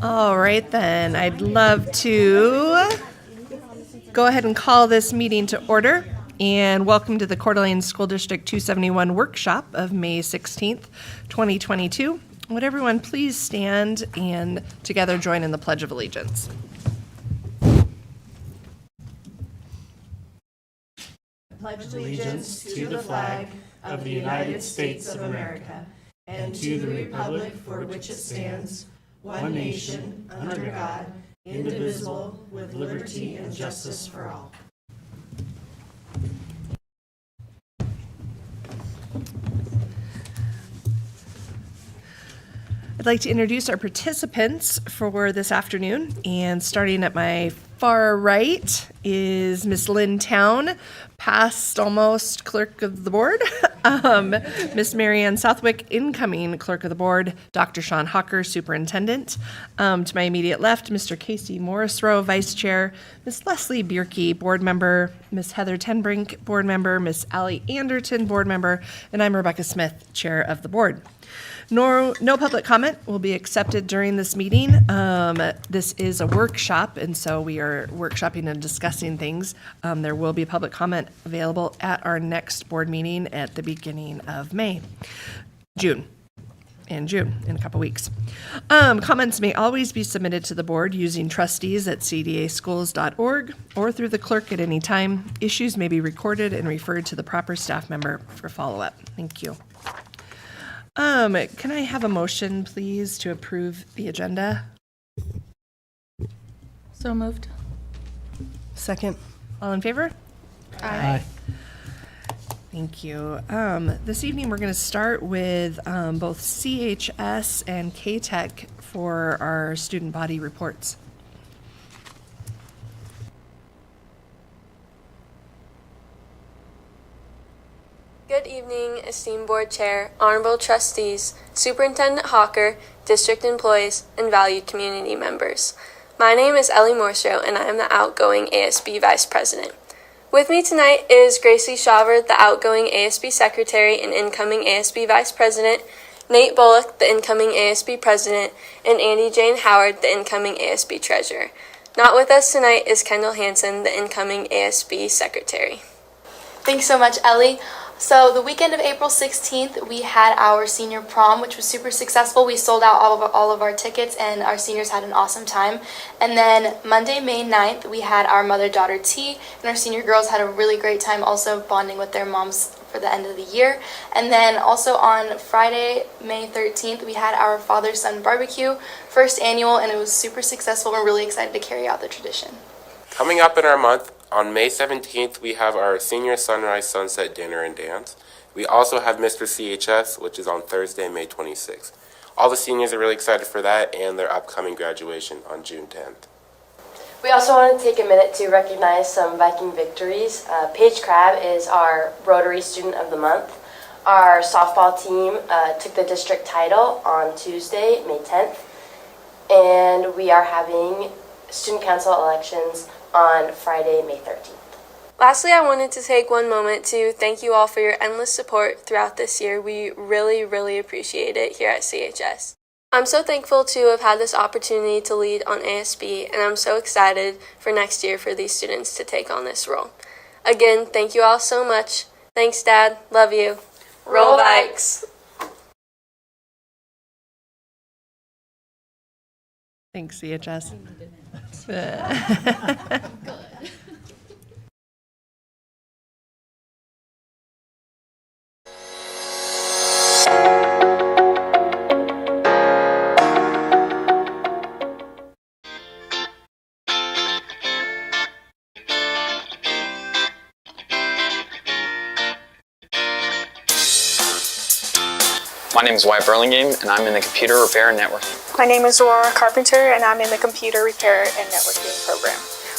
All right, then. I'd love to go ahead and call this meeting to order. And welcome to the Coeur d'Alene School District 271 workshop of May 16th, 2022. Would everyone please stand and together join in the Pledge of Allegiance? Pledge allegiance to the flag of the United States of America and to the republic for which it stands, one nation, under God, indivisible, with liberty and justice for all. I'd like to introduce our participants for this afternoon, and starting at my far right is Miss Lynn Town, past almost clerk of the board, Miss Marianne Southwick, incoming clerk of the board, Dr. Sean Hawker, superintendent. To my immediate left, Mr. Casey Morrisroe, vice chair, Miss Leslie Bierke, board member, Miss Heather Tenbrink, board member, Miss Allie Anderton, board member, and I'm Rebecca Smith, chair of the board. No public comment will be accepted during this meeting. This is a workshop, and so we are workshopping and discussing things. There will be public comment available at our next board meeting at the beginning of June, in a couple weeks. Comments may always be submitted to the board using trustees@cdaschools.org or through the clerk at any time. Issues may be recorded and referred to the proper staff member for follow-up. Thank you. Can I have a motion, please, to approve the agenda? So moved. Second. All in favor? Aye. Thank you. This evening, we're going to start with both CHS and K-Tech for our student body reports. Good evening, esteemed board chair, honorable trustees, Superintendent Hawker, district employees, and valued community members. My name is Ellie Morrisroe, and I am the outgoing ASB vice president. With me tonight is Gracie Shaver, the outgoing ASB secretary and incoming ASB vice president, Nate Bullock, the incoming ASB president, and Andy Jane Howard, the incoming ASB treasurer. Not with us tonight is Kendall Hansen, the incoming ASB secretary. Thanks so much, Ellie. So the weekend of April 16th, we had our senior prom, which was super successful. We sold out all of our tickets, and our seniors had an awesome time. And then Monday, May 9th, we had our mother-daughter tea, and our senior girls had a really great time also bonding with their moms for the end of the year. And then also on Friday, May 13th, we had our father-son barbecue, first annual, and it was super successful. We're really excited to carry out the tradition. Coming up in our month, on May 17th, we have our Senior Sunrise Sunset Dinner and Dance. We also have Mr. CHS, which is on Thursday, May 26th. All the seniors are really excited for that and their upcoming graduation on June 10th. We also want to take a minute to recognize some Viking Victories. Paige Crabb is our Rotary Student of the Month. Our softball team took the district title on Tuesday, May 10th. And we are having student council elections on Friday, May 13th. Lastly, I wanted to take one moment to thank you all for your endless support throughout this year. We really, really appreciate it here at CHS. I'm so thankful to have had this opportunity to lead on ASB, and I'm so excited for next year for these students to take on this role. Again, thank you all so much. Thanks, Dad. Love you. Roll Vikes! Thanks, CHS. My name is Wyatt Burlingame, and I'm in the Computer Repair and Networking. My name is Aurora Carpenter, and I'm in the Computer Repair and Networking program.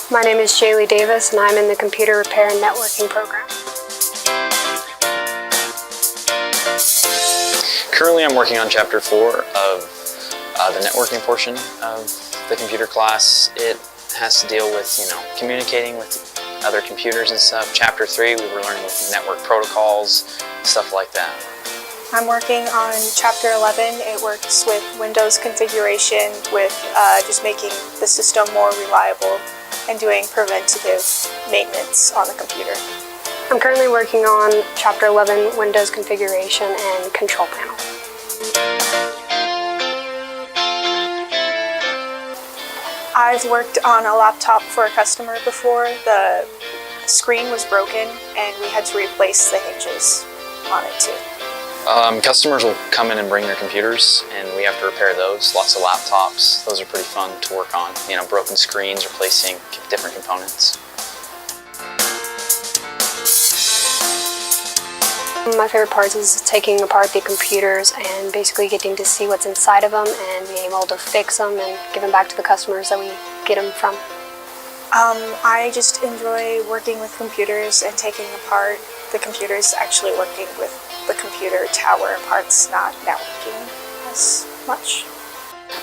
My name is Shaylee Davis, and I'm in the Computer Repair and Networking program. Currently, I'm working on Chapter 4 of the networking portion of the computer class. It has to deal with, communicating with other computers and stuff. Chapter 3, we were learning with network protocols, stuff like that. I'm working on Chapter 11. It works with Windows configuration, with just making the system more reliable and doing preventative maintenance on the computer. I'm currently working on Chapter 11 Windows configuration and control panel. I've worked on a laptop for a customer before. The screen was broken and we had to replace the hinges on it too. Customers will come in and bring their computers, and we have to repair those. Lots of laptops. Those are pretty fun to work on. You know, broken screens, replacing different components. My favorite part is taking apart the computers and basically getting to see what's inside of them and being able to fix them and give them back to the customers that we get them from. I just enjoy working with computers and taking apart the computers, actually working with the computer tower parts, not networking as much.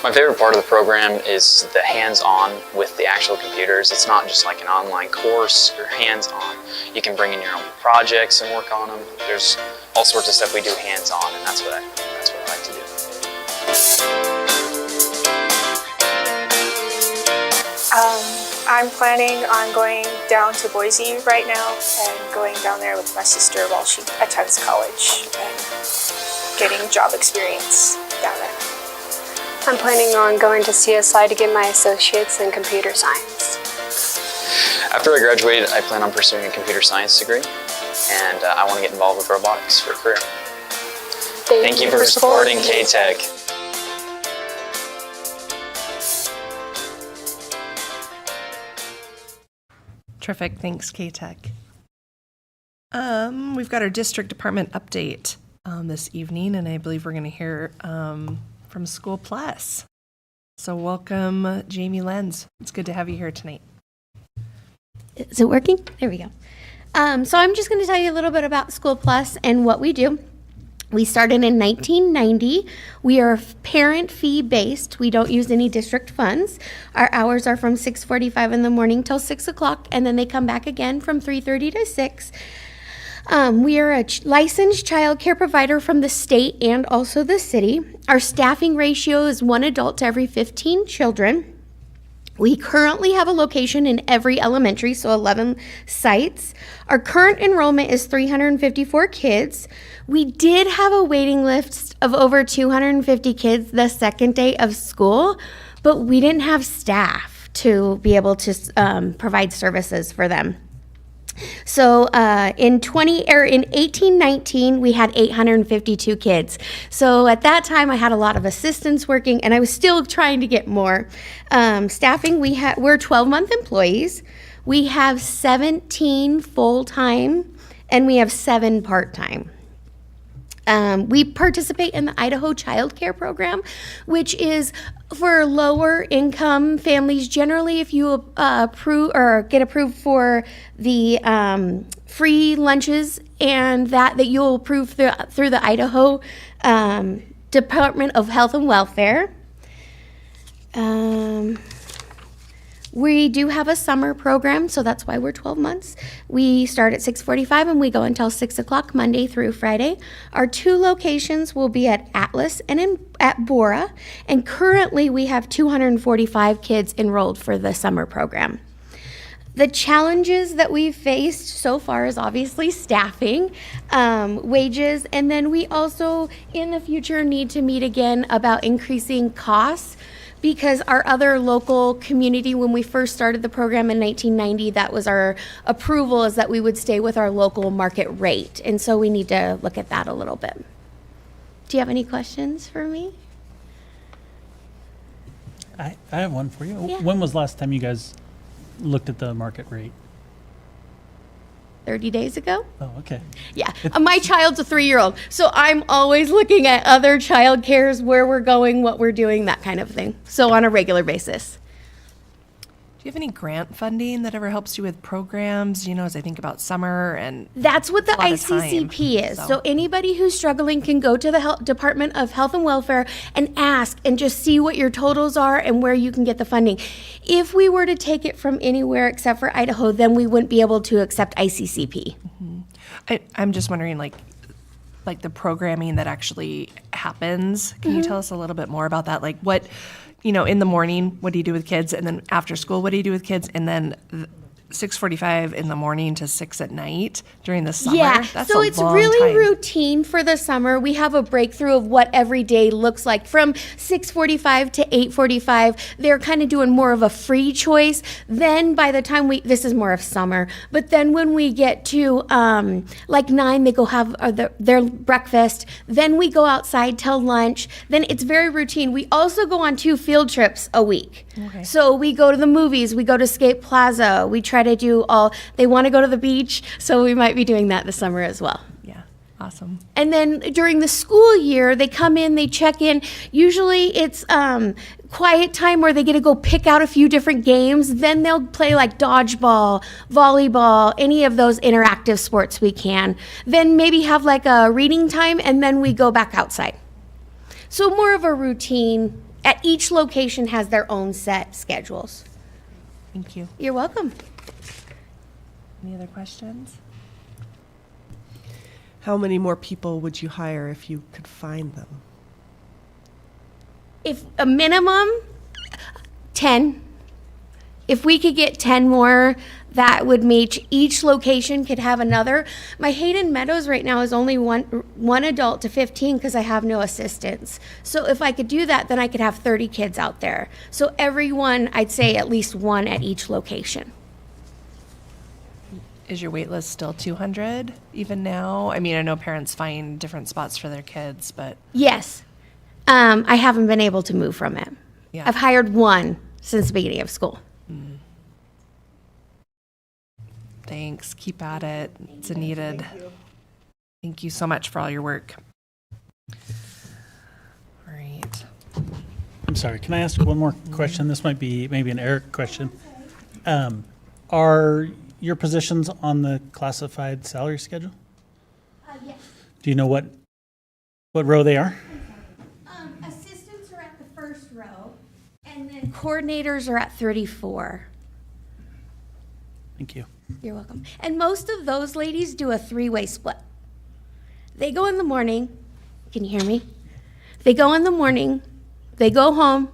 My favorite part of the program is the hands-on with the actual computers. It's not just like an online course, you're hands-on. You can bring in your own projects and work on them. There's all sorts of stuff we do hands-on, and that's what I like to do. I'm planning on going down to Boise right now and going down there with my sister while she attends college and getting job experience down there. I'm planning on going to CSI to get my associates in computer science. After I graduate, I plan on pursuing a computer science degree, and I want to get involved with robotics for a career. Thank you for supporting K-Tech. Terrific. Thanks, K-Tech. We've got our district department update this evening, and I believe we're going to hear from School Plus. So welcome, Jamie Lenz. It's good to have you here tonight. Is it working? There we go. So I'm just going to tell you a little bit about School Plus and what we do. We started in 1990. We are parent fee based. We don't use any district funds. Our hours are from 6:45 in the morning till 6 o'clock, and then they come back again from 3:30 to 6. We are a licensed child care provider from the state and also the city. Our staffing ratio is 1 adult to every 15 children. We currently have a location in every elementary, so 11 sites. Our current enrollment is 354 kids. We did have a waiting list of over 250 kids the second day of school, but we didn't have staff to be able to provide services for them. So in 1819, we had 852 kids. So at that time, I had a lot of assistants working, and I was still trying to get more. Staffing, we're 12-month employees. We have 17 full-time, and we have 7 part-time. We participate in the Idaho Child Care Program, which is for lower income families. Generally, if you approve or get approved for the free lunches and that you'll approve through the Idaho Department of Health and Welfare. We do have a summer program, so that's why we're 12 months. We start at 6:45 and we go until 6 o'clock Monday through Friday. Our 2 locations will be at Atlas and at Bora, and currently we have 245 kids enrolled for the summer program. The challenges that we've faced so far is obviously staffing, wages, and then we also in the future need to meet again about increasing costs, because our other local community, when we first started the program in 1990, that was our approval, is that we would stay with our local market rate. And so we need to look at that a little bit. Do you have any questions for me? I have one for you. Yeah. When was the last time you guys looked at the market rate? 30 days ago? Oh, okay. Yeah. My child's a 3-year-old, so I'm always looking at other child cares, where we're going, what we're doing, that kind of thing. So on a regular basis. Do you have any grant funding that ever helps you with programs, as I think about summer and That's what the a lot of time, ICCP is. So anybody who's struggling can go to the Department of Health and Welfare and ask and just see what your totals are and where you can get the funding. If we were to take it from anywhere except for Idaho, then we wouldn't be able to accept ICCP. I'm just wondering, like the programming that actually happens. Can you tell us a little bit more about that? Like what, in the morning, what do you do with kids? And then after school, what do you do with kids? And then 6:45 in the morning to 6 at night during the summer? Yeah, That's so a it's long really time. routine for the summer. We have a breakthrough of what every day looks like. From 6:45 to 8:45, they're kind of doing more of a free choice. Then by the time this is more of summer, but then when we get to like 9, they go have their breakfast. Then we go outside till lunch. Then it's very routine. We also go on 2 field trips a week. Okay. So we go to the movies, we go to Skate Plaza, we try to do they want to go to the beach, so we might be doing that this summer as well. Yeah, awesome. And then during the school year, they come in, they check in. Usually it's quiet time where they get to go pick out a few different games. Then they'll play like dodgeball, volleyball, any of those interactive sports we can. Then maybe have like a reading time, and then we go back outside. So more of a routine. At each location has their own set schedules. Thank you. You're welcome. Any other questions? How many more people would you hire if you could find them? If a minimum 10. If we could get 10 more, that would make each location could have another. My Hayden Meadows right now is only one adult to 15 because I have no assistants. So if I could do that, then I could have 30 kids out there. So everyone, I'd say at least one at each location. Is your wait list still 200 even now? I mean, I know parents find different spots for their kids, but Yes. I haven't been able to move from it. Yeah. I've hired one since the beginning of school. thanks. Keep at it. It's a needed. Thank you so much for all your work. All right. I'm sorry, can I ask one more question? This might be maybe an Eric question. Are your positions on the classified salary schedule? Yes. Do you know what row they are? Assistants are at the first row, and then coordinators are at 34. Thank you. You're welcome. And most of those ladies do a 3-way split. They go in the morning. Can you hear me? They go in the morning. They go home.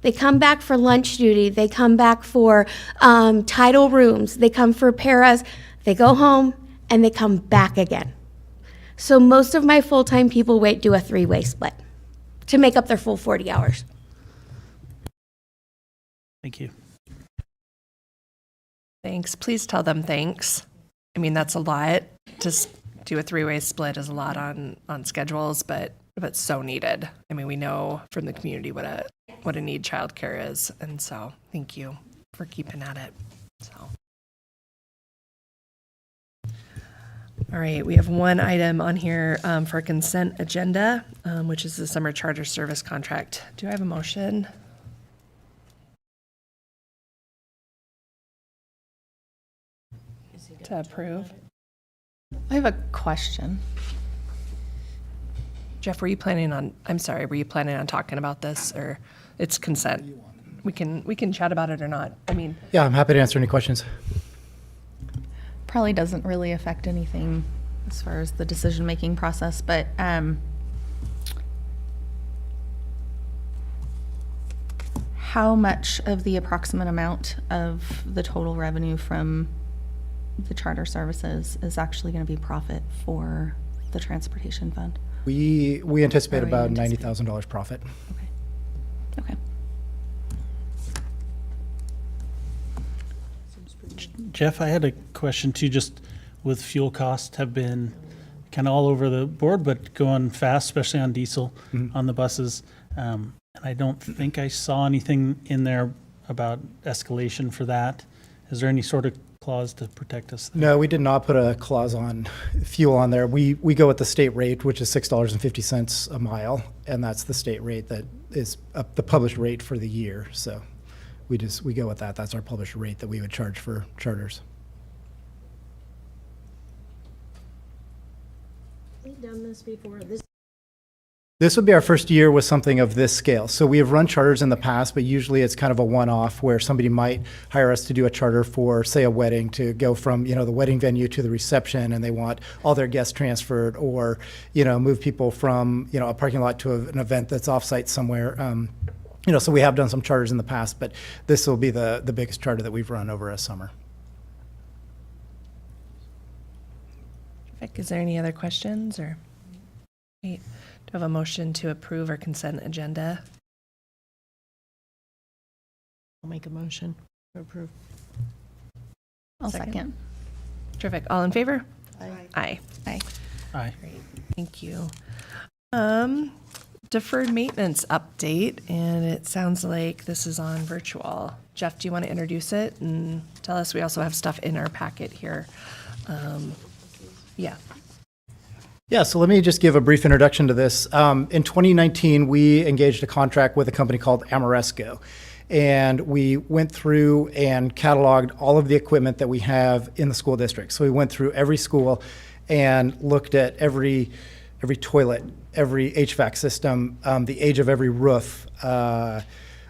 They come back for lunch duty. They come back for title rooms. They come for paras. They go home, and they come back again. So most of my full-time people do a 3-way split to make up their full 40 hours. Thank you. Thanks. Please tell them thanks. I mean, that's a lot. Just do a 3-way split is a lot on schedules, but so needed. I mean, we know from the community what a need childcare is, and so thank you for keeping at it. So, all right, we have one item on here for consent agenda, which is the summer charter service contract. Do I have a motion? To approve. I have a question. Jeff, were you planning on talking about this, or it's consent? We can chat about it or not. I mean, Yeah, I'm happy to answer any questions. Probably doesn't really affect anything as far as the decision-making process, but how much of the approximate amount of the total revenue from the charter services is actually going to be profit for the transportation fund? We anticipate Or you about anticipate? $90,000 profit. Okay. Jeff, I had a question too, just with fuel costs have been kind of all over the board, but going fast, especially on diesel on the buses. And I don't think I saw anything in there about escalation for that. Is there any sort of clause to protect us there? No, we did not put a clause on fuel on there. We go with the state rate, which is $6.50 a mile, and that's the state rate that is the published rate for the year. So we go with that. That's our published rate that we would charge for charters. We've done this before. This This would be our first year with something of this scale. So we have run charters in the past, but usually it's kind of a one-off where somebody might hire us to do a charter for, say, a wedding, to go from, the wedding venue to the reception, and they want all their guests transferred, or, move people from, a parking lot to an event that's offsite somewhere. So we have done some charters in the past, but this will be the biggest charter that we've run over a summer. Vic, is there any other questions or? Great. Do I have a motion to approve our consent agenda? I'll make a motion to approve. I'll second. Terrific. All in favor? Aye. Aye. Aye. Aye. Great. Thank you. Deferred maintenance update, and it sounds like this is on virtual. Jeff, do you want to introduce it and tell us? We also have stuff in our packet here. Yeah. Yeah, so let me just give a brief introduction to this. In 2019, we engaged a contract with a company called Amoresco, and we went through and cataloged all of the equipment that we have in the school district. So we went through every school and looked at every toilet, every HVAC system, the age of every roof,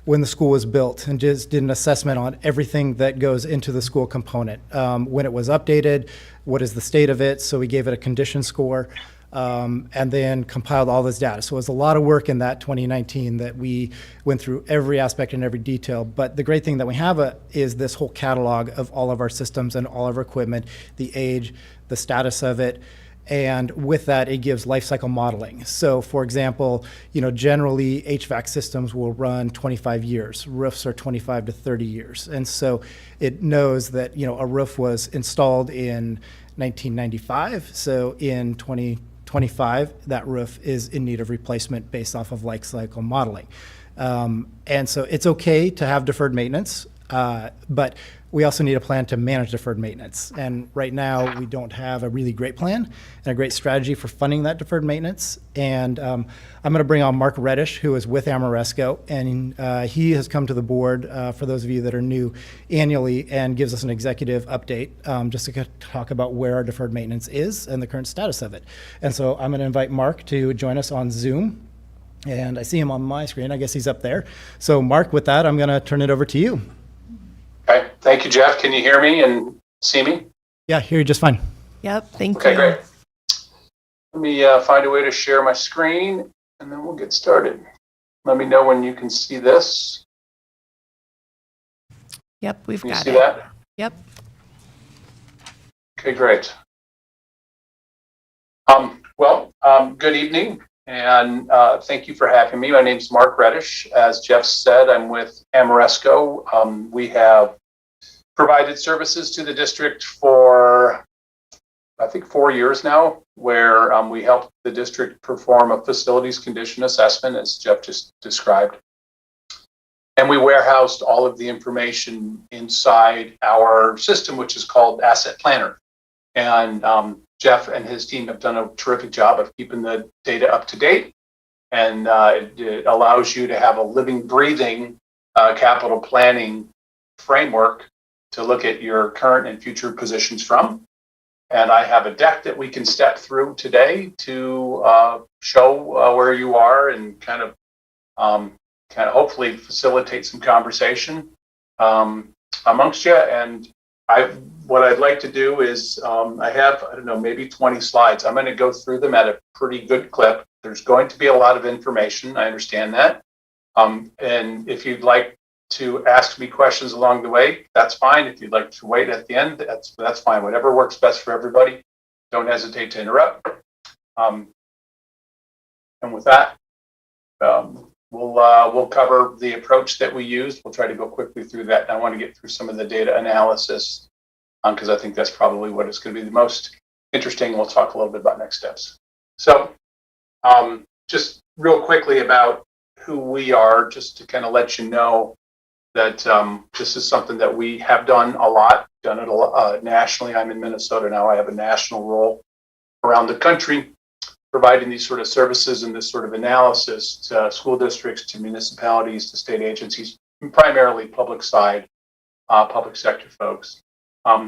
when the school was built, and just did an assessment on everything that goes into the school component. When it was updated, what is the state of it? So we gave it a condition score, and then compiled all this data. So it was a lot of work in that 2019 that we went through every aspect and every detail. But the great thing that we have is this whole catalog of all of our systems and all of our equipment, the age, the status of it. And with that, it gives life cycle modeling. So for example, generally HVAC systems will run 25 years. Roofs are 25 to 30 years. And so it knows that, a roof was installed in 1995. So in 2025, that roof is in need of replacement based off of life cycle modeling. And so it's okay to have deferred maintenance, but we also need a plan to manage deferred maintenance. And right now, we don't have a really great plan and a great strategy for funding that deferred maintenance. And I'm going to bring on Mark Reddish, who is with Amoresco, and he has come to the board, for those of you that are new, annually, and gives us an executive update, just to talk about where our deferred maintenance is and the current status of it. And so I'm going to invite Mark to join us on Zoom. And I see him on my screen. I guess he's up there. So Mark, with that, I'm going to turn it over to you. Okay, thank you, Jeff. Can you hear me and see me? Yeah, hear you just fine. Yep, thank Okay, you. great. Let me find a way to share my screen, and then we'll get started. Let me know when you can see this. Yep, we've Can you got see it. that? Yep. Okay, great. Good evening, and thank you for having me. My name's Mark Reddish. As Jeff said, I'm with Amoresco. We have provided services to the district for, I think, 4 years now, where we help the district perform a facilities condition assessment, as Jeff just described. And we warehoused all of the information inside our system, which is called Asset Planner. And Jeff and his team have done a terrific job of keeping the data up to date. And it allows you to have a living, breathing capital planning framework to look at your current and future positions from. And I have a deck that we can step through today to show where you are and kind of hopefully facilitate some conversation amongst you. And what I'd like to do is I have, maybe 20 slides. I'm going to go through them at a pretty good clip. There's going to be a lot of information. I understand that. And if you'd like to ask me questions along the way, that's fine. If you'd like to wait at the end, that's fine. Whatever works best for everybody. Don't hesitate to interrupt. And with that, we'll cover the approach that we use. We'll try to go quickly through that. And I want to get through some of the data analysis because I think that's probably what is going to be the most interesting. We'll talk a little bit about next steps. So just real quickly about who we are, just to kind of let you know that this is something that we have done a lot, done it a lot, nationally. I'm in Minnesota now. I have a national role around the country, providing these sort of services and this sort of analysis to school districts, to municipalities, to state agencies, primarily public side, public sector folks.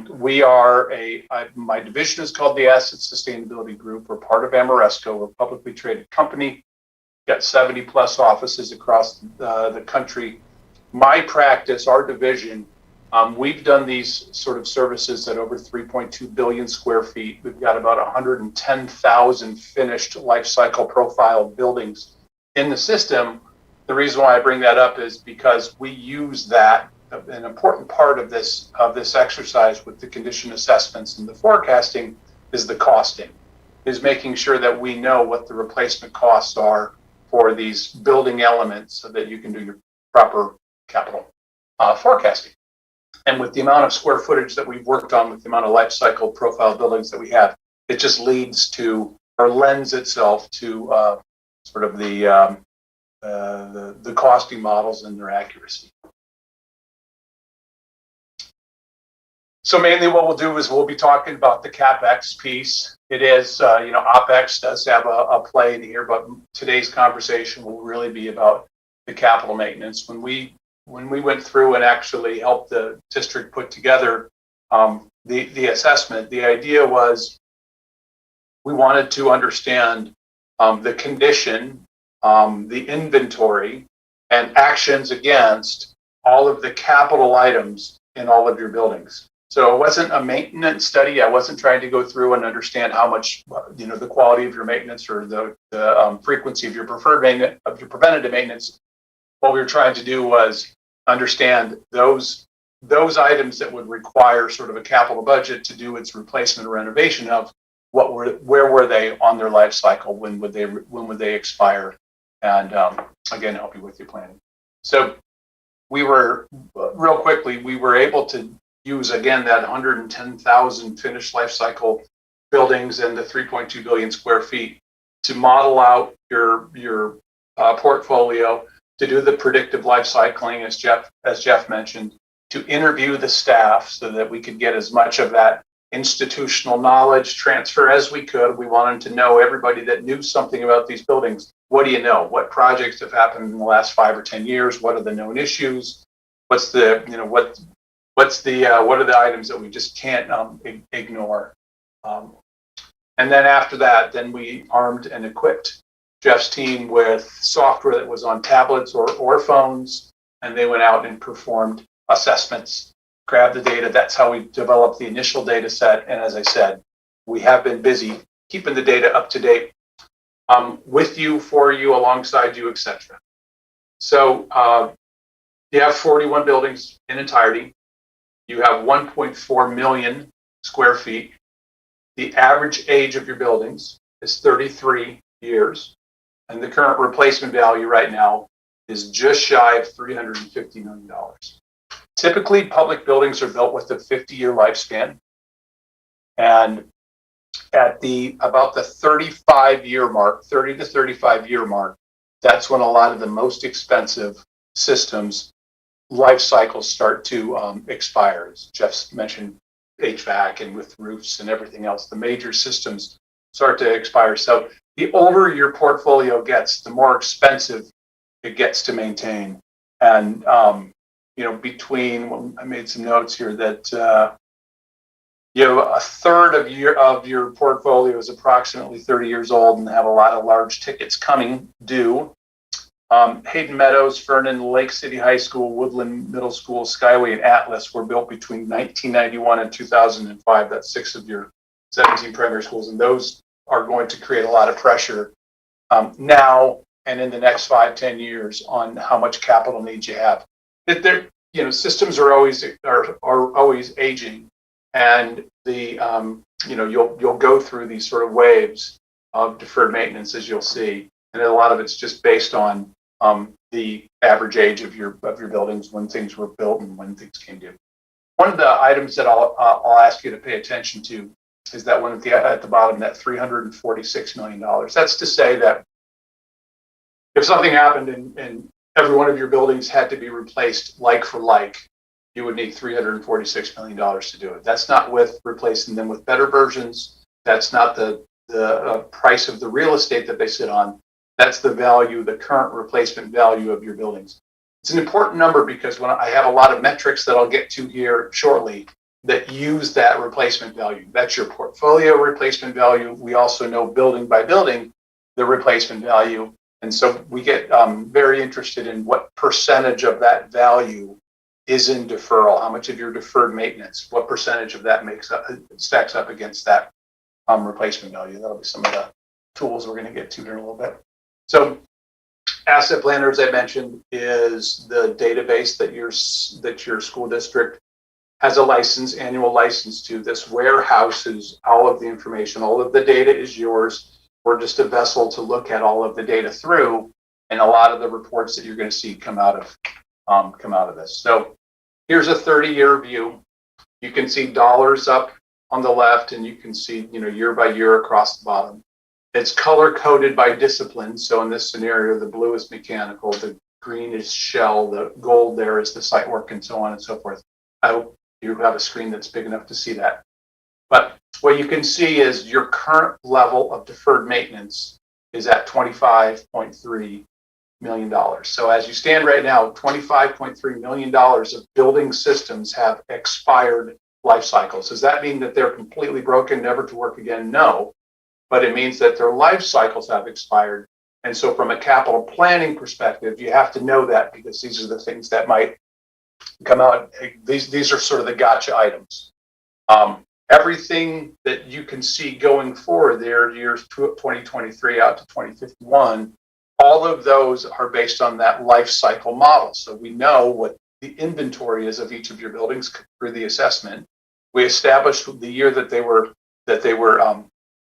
We are my division is called the Asset Sustainability Group. We're part of Amoresco. We're a publicly traded company. got 70 plus offices across the country. My practice, our division, we've done these sort of services at over 3.2 billion square feet. We've got about 110,000 finished life cycle profile buildings in the system. The reason why I bring that up is because we use that. An important part of this exercise with the condition assessments and the forecasting is the costing, is making sure that we know what the replacement costs are for these building elements so that you can do your proper capital forecasting. And with the amount of square footage that we've worked on, with the amount of life cycle profile buildings that we have, it just leads to, or lends itself to sort of the costing models and their accuracy. So mainly what we'll do is we'll be talking about the CapEx piece. It is, OpEx does have a play in here, but today's conversation will really be about the capital maintenance. When we went through and actually helped the district put together the assessment, the idea was we wanted to understand the condition, the inventory, and actions against all of the capital items in all of your buildings. So it wasn't a maintenance study. I wasn't trying to go through and understand how much, the quality of your maintenance or the frequency of your preferred maintenance, of your preventative maintenance. What we were trying to do was understand those items that would require sort of a capital budget to do its replacement or renovation of. Where were they on their life cycle? When would they expire? And again, help you with your planning. So we were able to use again that 110,000 finished life cycle buildings and the 3.2 billion square feet to model out your portfolio, to do the predictive life cycling as Jeff mentioned, to interview the staff so that we could get as much of that institutional knowledge transfer as we could. We wanted to know everybody that knew something about these buildings. What do you know? What projects have happened in the last 5 or 10 years? What are the known issues? What are the items that we just can't ignore? And then after that, then we armed and equipped Jeff's team with software that was on tablets or phones, and they went out and performed assessments, grabbed the data. That's how we developed the initial data set. And as I said, we have been busy keeping the data up to date, with you, for you, alongside you, etc. So you have 41 buildings in entirety. You have 1.4 million square feet. The average age of your buildings is 33 years. And the current replacement value right now is just shy of $350 million. Typically, public buildings are built with a 50-year lifespan. And at about the 35-year mark, 30 to 35-year mark, that's when a lot of the most expensive systems life cycles start to expire. As Jeff mentioned, HVAC and with roofs and everything else, the major systems start to expire. So the older your portfolio gets, the more expensive it gets to maintain. And I made some notes here that a third of your portfolio is approximately 30 years old and have a lot of large tickets coming due. Hayden Meadows, Vernon, Lake City High School, Woodland Middle School, Skyway, and Atlas were built between 1991 and 2005. That's 6 of your 17 primary schools, and those are going to create a lot of pressure now and in the next 5-10 years on how much capital needs you have. Systems are always aging, and you'll go through these sort of waves of deferred maintenance, as you'll see, and a lot of it's just based on the average age of your buildings, when things were built and when things came due. One of the items that I'll ask you to pay attention to is that one at the bottom, that $346 million. That's to say that if something happened and every one of your buildings had to be replaced like for like, you would need $346 million to do it. That's not with replacing them with better versions. That's not the price of the real estate that they sit on. That's the value, the current replacement value of your buildings. It's an important number because when I have a lot of metrics that I'll get to here shortly that use that replacement value. That's your portfolio replacement value. We also know building by building the replacement value. And so we get very interested in what percentage of that value is in deferral, how much of your deferred maintenance, what percentage of that stacks up against that replacement value. That'll be some of the tools we're going to get to here in a little bit. So Asset Planner, as I mentioned, is the database that your school district has a annual license to. This warehouses all of the information. All of the data is yours. We're just a vessel to look at all of the data through, and a lot of the reports that you're going to see come out of this. So here's a 30-year view. You can see dollars up on the left, and you can see, year by year across the bottom. It's color coded by discipline. So in this scenario, the blue is mechanical, the green is shell, the gold there is the site work, and so on and so forth. I hope you have a screen that's big enough to see that. But what you can see is your current level of deferred maintenance is at $25.3 million. So as you stand right now, $25.3 million of building systems have expired life cycles. Does that mean that they're completely broken, never to work again? No, but it means that their life cycles have expired. And so from a capital planning perspective, you have to know that, because these are the things that might come out. These are sort of the gotcha items. Everything that you can see going forward there, years 2023 out to 2051, all of those are based on that life cycle model. So we know what the inventory is of each of your buildings through the assessment. We established the year that they were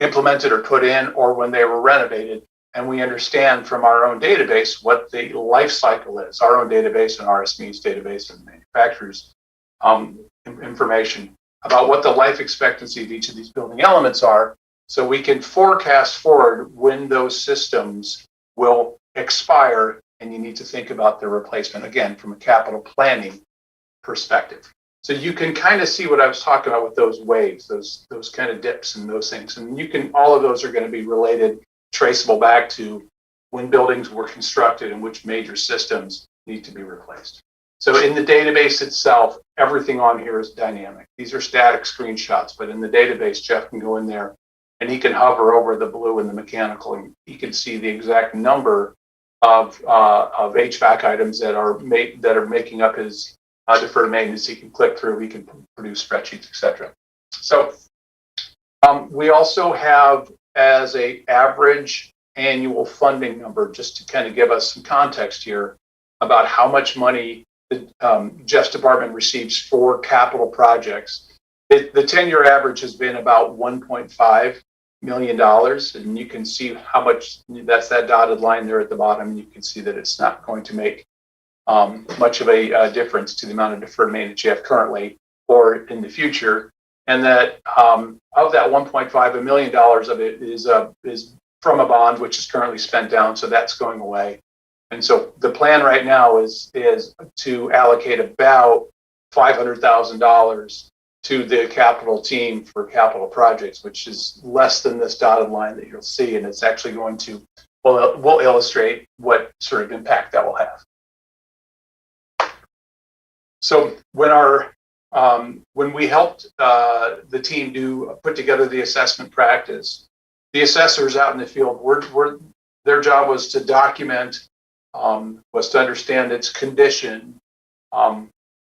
implemented or put in, or when they were renovated, and we understand from our own database what the life cycle is. Our own database and RSME's database and manufacturers' information about what the life expectancy of each of these building elements are, so we can forecast forward when those systems will expire, and you need to think about their replacement, again, from a capital planning perspective. So you can kind of see what I was talking about with those waves, those kind of dips and those things. And all of those are going to be related, traceable back to when buildings were constructed and which major systems need to be replaced. So in the database itself, everything on here is dynamic. These are static screenshots, but in the database, Jeff can go in there and he can hover over the blue and the mechanical, and he can see the exact number of HVAC items that are making up his deferred maintenance. He can click through, he can produce spreadsheets, etc. So we also have, as an average annual funding number, just to kind of give us some context here about how much money the Jeff's department receives for capital projects. The 10-year average has been about $1.5 million, and you can see how much, that's that dotted line there at the bottom, and you can see that it's not going to make much of a difference to the amount of deferred maintenance you have currently or in the future. And that of that $1.5 million of it is from a bond, which is currently spent down, so that's going away. And so the plan right now is to allocate about $500,000 to the capital team for capital projects, which is less than this dotted line that you'll see, and it's actually going to, we'll illustrate what sort of impact that will have. So when we helped the team put together the assessment practice, the assessors out in the field, their job was to document, was to understand its condition,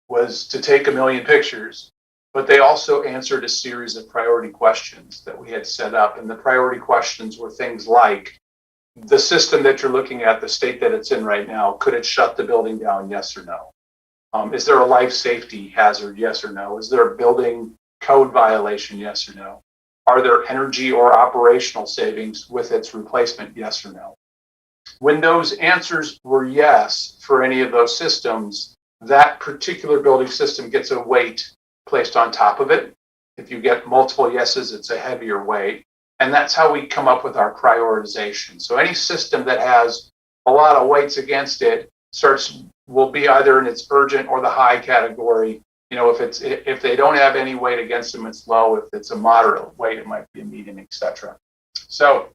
was to take 1 million pictures, but they also answered a series of priority questions that we had set up. And the priority questions were things like, the system that you're looking at, the state that it's in right now, could it shut the building down, yes or no? Is there a life safety hazard, yes or no? Is there a building code violation, yes or no? Are there energy or operational savings with its replacement, yes or no? When those answers were yes for any of those systems, that particular building system gets a weight placed on top of it. If you get multiple yeses, it's a heavier weight. And that's how we come up with our prioritization. So any system that has a lot of weights against it will be either in its urgent or the high category. You know, if they don't have any weight against them, it's low. If it's a moderate weight, it might be a medium, etc. So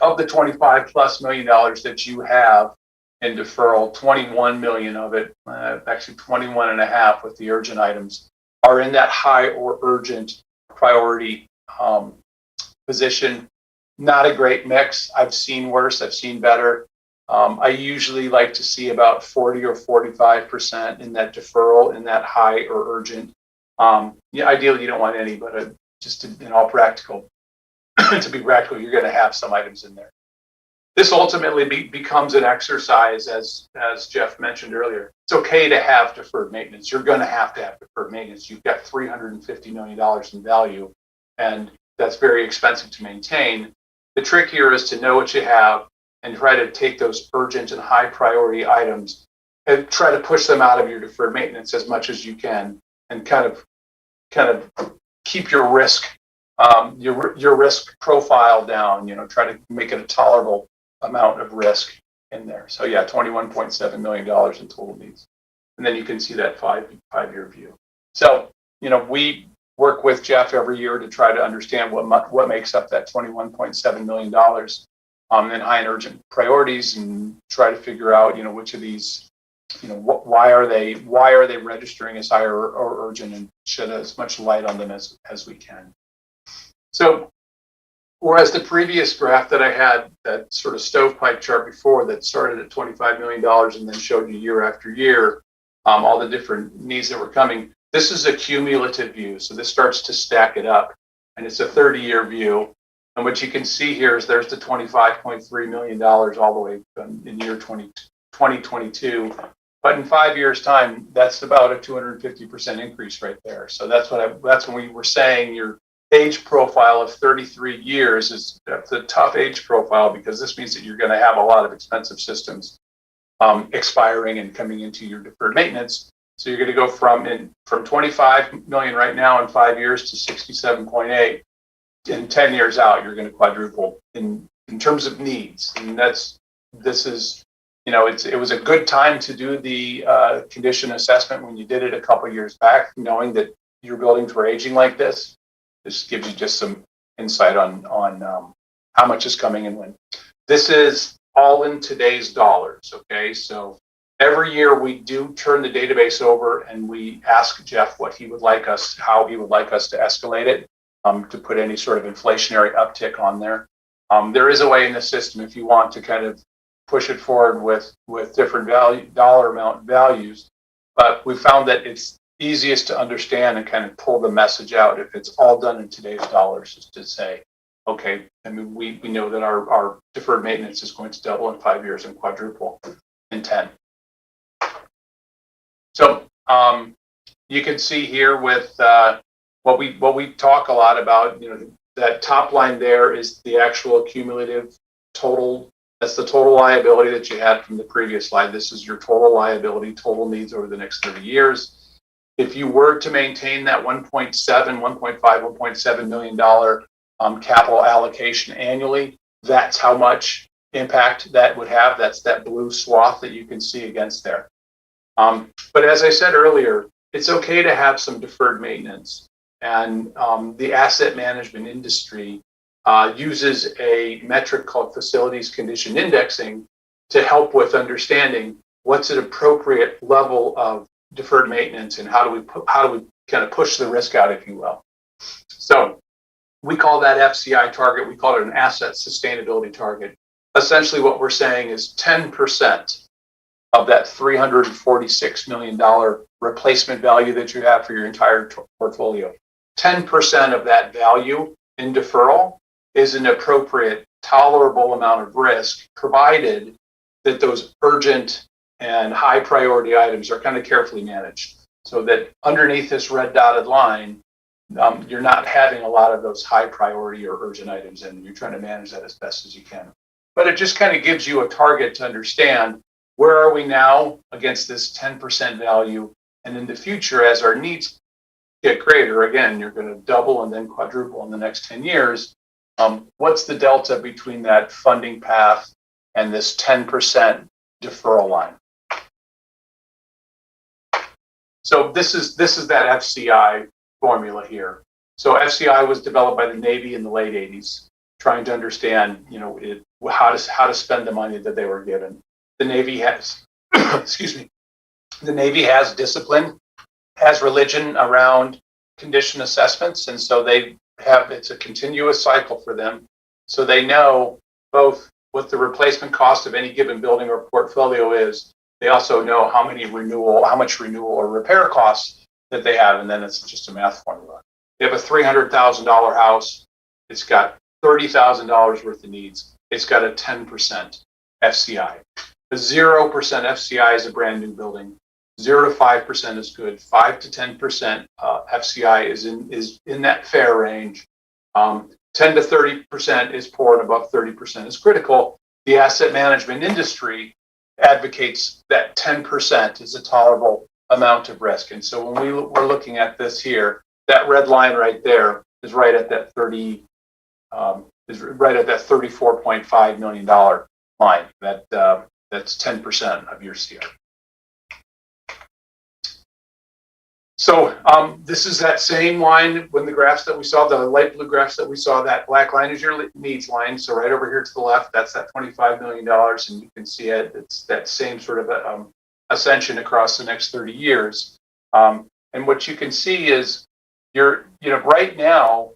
of the $25+ million that you have in deferral, 21 million of it, actually 21.5 with the urgent items, are in that high or urgent priority position. Not a great mix. I've seen worse, I've seen better. I usually like to see about 40 or 45% in that deferral, in that high or urgent. Yeah, ideally you don't want any, but in all practical, to be practical, you're going to have some items in there. This ultimately becomes an exercise, as Jeff mentioned earlier. It's okay to have deferred maintenance. You're going to have deferred maintenance. You've got $350 million in value, and that's very expensive to maintain. The trick here is to know what you have and try to take those urgent and high priority items and try to push them out of your deferred maintenance as much as you can, and kind of keep your risk your risk profile down. Try to make it a tolerable amount of risk in there. So yeah, $21.7 million in total needs, and then you can see that five-year view. So we work with Jeff every year to try to understand what makes up that $21.7 million in high and urgent priorities, and try to figure out which of these, why are they registering as high or urgent, and shed as much light on them as we can. So whereas the previous graph that I had, that sort of stovepipe chart before, that started at $25 million and then showed you year after year all the different needs that were coming, this is a cumulative view. So this starts to stack it up, and it's a 30-year view. And what you can see here is there's the $25.3 million all the way in year 2022. But in 5 years' time, that's about a 250% increase right there. So that's when we were saying your age profile of 33 years that's a tough age profile, because this means that you're going to have a lot of expensive systems expiring and coming into your deferred maintenance. So you're going to go from 25 million right now in 5 years to 67.8. In 10 years out, you're going to quadruple in terms of needs. And it was a good time to do the condition assessment when you did it a couple years back, knowing that your buildings were aging like this. This gives you just some insight on how much is coming and when. This is all in today's dollars, okay? So every year we do turn the database over, and we ask Jeff how he would like us to escalate it, to put any sort of inflationary uptick on there. There is a way in the system, if you want to kind of push it forward with different dollar amount values, but we found that it's easiest to understand and kind of pull the message out if it's all done in today's dollars, is to say, okay, I mean, we know that our deferred maintenance is going to double in 5 years and quadruple in 10. So you can see here with what we talk a lot about, that top line there is the actual cumulative total. That's the total liability that you had from the previous slide. This is your total liability, total needs over the next 30 years. If you were to maintain that $1.7 million capital allocation annually, that's how much impact that would have. That's that blue swath that you can see against there. But as I said earlier, it's okay to have some deferred maintenance. And the asset management industry uses a metric called facilities condition indexing to help with understanding what's an appropriate level of deferred maintenance, and how do we kind of push the risk out, if you will. So we call that Fci target. We call it an asset sustainability target. Essentially, what we're saying is 10% of that $346 million replacement value that you have for your entire portfolio. 10% of that value in deferral is an appropriate, tolerable amount of risk, provided that those urgent and high priority items are kind of carefully managed, so that underneath this red dotted line, you're not having a lot of those high priority or urgent items, and you're trying to manage that as best as you can. But it just kind of gives you a target to understand, where are we now against this 10% value, and in the future, as our needs get greater, again, you're going to double and then quadruple in the next 10 years. What's the delta between that funding path and this 10% deferral line? So this is that Fci formula here. So Fci was developed by the Navy in the late 80s, trying to understand, how to spend the money that they were given. The Navy has, the Navy has discipline, has religion around condition assessments, and so it's a continuous cycle for them. So they know both what the replacement cost of any given building or portfolio is. They also know how much renewal or repair costs that they have, and then it's just a math formula. They have a $300,000 house. It's got $30,000 worth of needs. It's got a 10% FCI. A 0% FCI is a brand new building. 0 to 5% is good. 5 to 10% FCI is in that fair range. 10 to 30% is poor, and above 30% is critical. The asset management industry advocates that 10% is a tolerable amount of risk. And so when we're looking at this here, that red line right there is right at that $34.5 million line. That's 10% of your CR. So this is that same line when the graphs that we saw, the light blue graphs that we saw, that black line is your needs line. So right over here to the left, that's that $25 million. And you can see it. It's that same sort of ascension across the next 30 years. And what you can see is right now,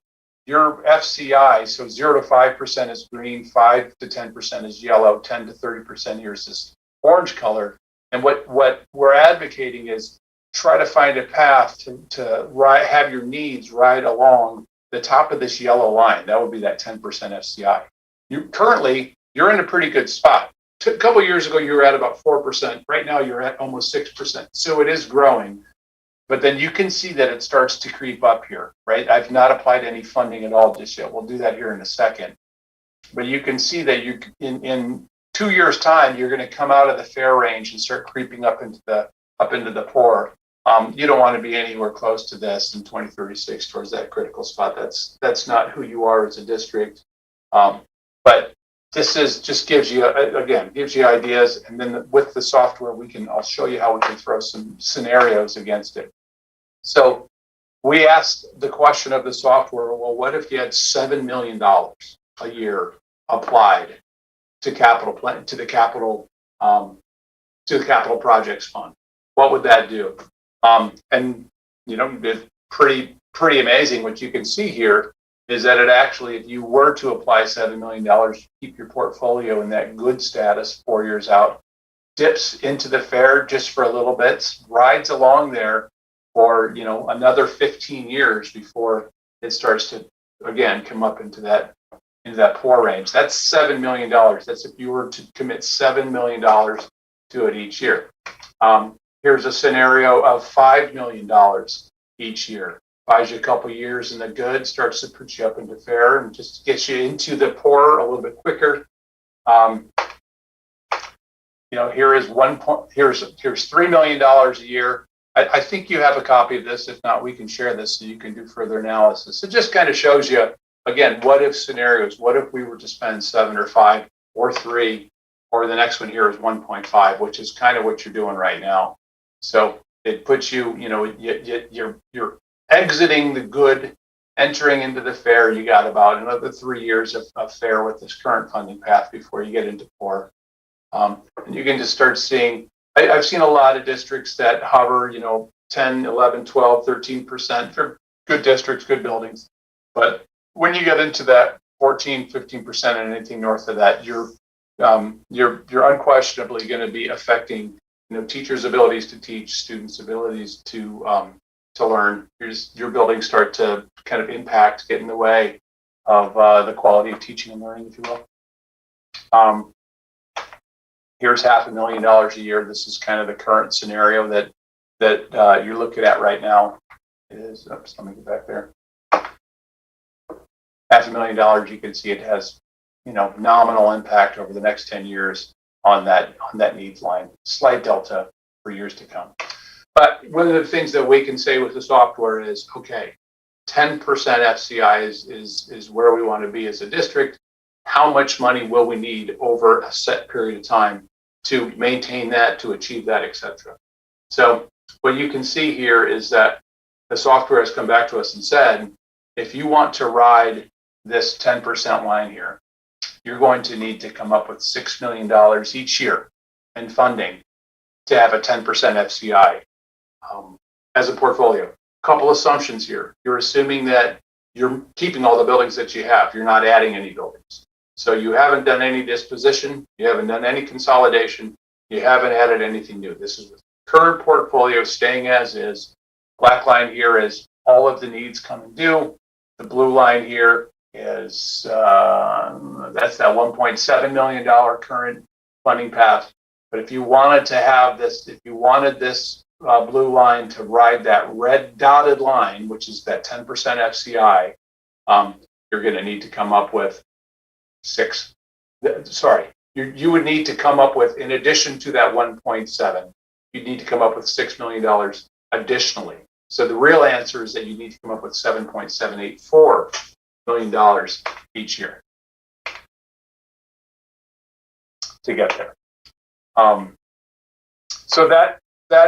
your FCI, so 0 to 5% is green, 5 to 10% is yellow, 10 to 30% here is this orange color. And what we're advocating is try to find a path to have your needs right along the top of this yellow line. That would be that 10% FCI. You're in a pretty good spot. A couple of years ago, you were at about 4%. Right now, you're at almost 6%. So it is growing. But then you can see that it starts to creep up here, right? I've not applied any funding at all just yet. We'll do that here in a second. But you can see that in 2 years' time, you're going to come out of the fair range and start creeping up into the poor. You don't want to be anywhere close to this in 2036 towards that critical spot. That's not who you are as a district. But this just gives you ideas. And then with the software, I'll show you how we can throw some scenarios against it. So we asked the question of the software, well, what if you had $7 million a year applied to the capital projects fund? What would that do? And it's pretty amazing. What you can see here is that it actually, if you were to apply $7 million, keep your portfolio in that good status 4 years out, dips into the fair just for a little bit, rides along there for another 15 years before it starts to again come up into that poor range. That's $7 million. That's if you were to commit $7 million to it each year. Here's a scenario of $5 million each year. Buys you a couple years in the good, starts to put you up into fair, and just gets you into the poor a little bit quicker. Here's $3 million a year. I think you have a copy of this. If not, we can share this so you can do further analysis. It just kind of shows you, again, what if scenarios. What if we were to spend 7 or 5 or 3, or the next one here is 1.5, which is kind of what you're doing right now. So it puts you, you're exiting the good, entering into the fair. You got about another 3 years of fair with this current funding path before you get into poor. And you can just start seeing, I've seen a lot of districts that hover, 10, 11, 12, 13%. They're good districts, good buildings. But when you get into that 14, 15% and anything north of that, you're unquestionably going to be affecting teachers' abilities to teach, students' abilities to learn. Your buildings start to kind of get in the way of the quality of teaching and learning, if you will. Here's $500,000 a year. This is kind of the current scenario that you're looking at right now. Let me get back there. $500,000. You can see it has nominal impact over the next 10 years on that needs line. Slight delta for years to come. But one of the things that we can say with the software is, okay, 10% FCI is where we want to be as a district. How much money will we need over a set period of time to maintain that, to achieve that, etc. So what you can see here is that the software has come back to us and said, if you want to ride this 10% line here, you're going to need to come up with $6 million each year in funding to have a 10% FCI as a portfolio. Couple assumptions here. You're assuming that you're keeping all the buildings that you have. You're not adding any buildings. So you haven't done any disposition. You haven't done any consolidation. You haven't added anything new. This is the current portfolio staying as is. Black line here is all of the needs come and due. The blue line here is that's that $1.7 million current funding path. But if you wanted to have this, if you wanted this blue line to ride that red dotted line, which is that 10% FCI, you're going to need to come up with you would need to come up with, in addition to that 1.7, you'd need to come up with $6 million additionally. So the real answer is that you need to come up with $7.784 million each year to get there. So that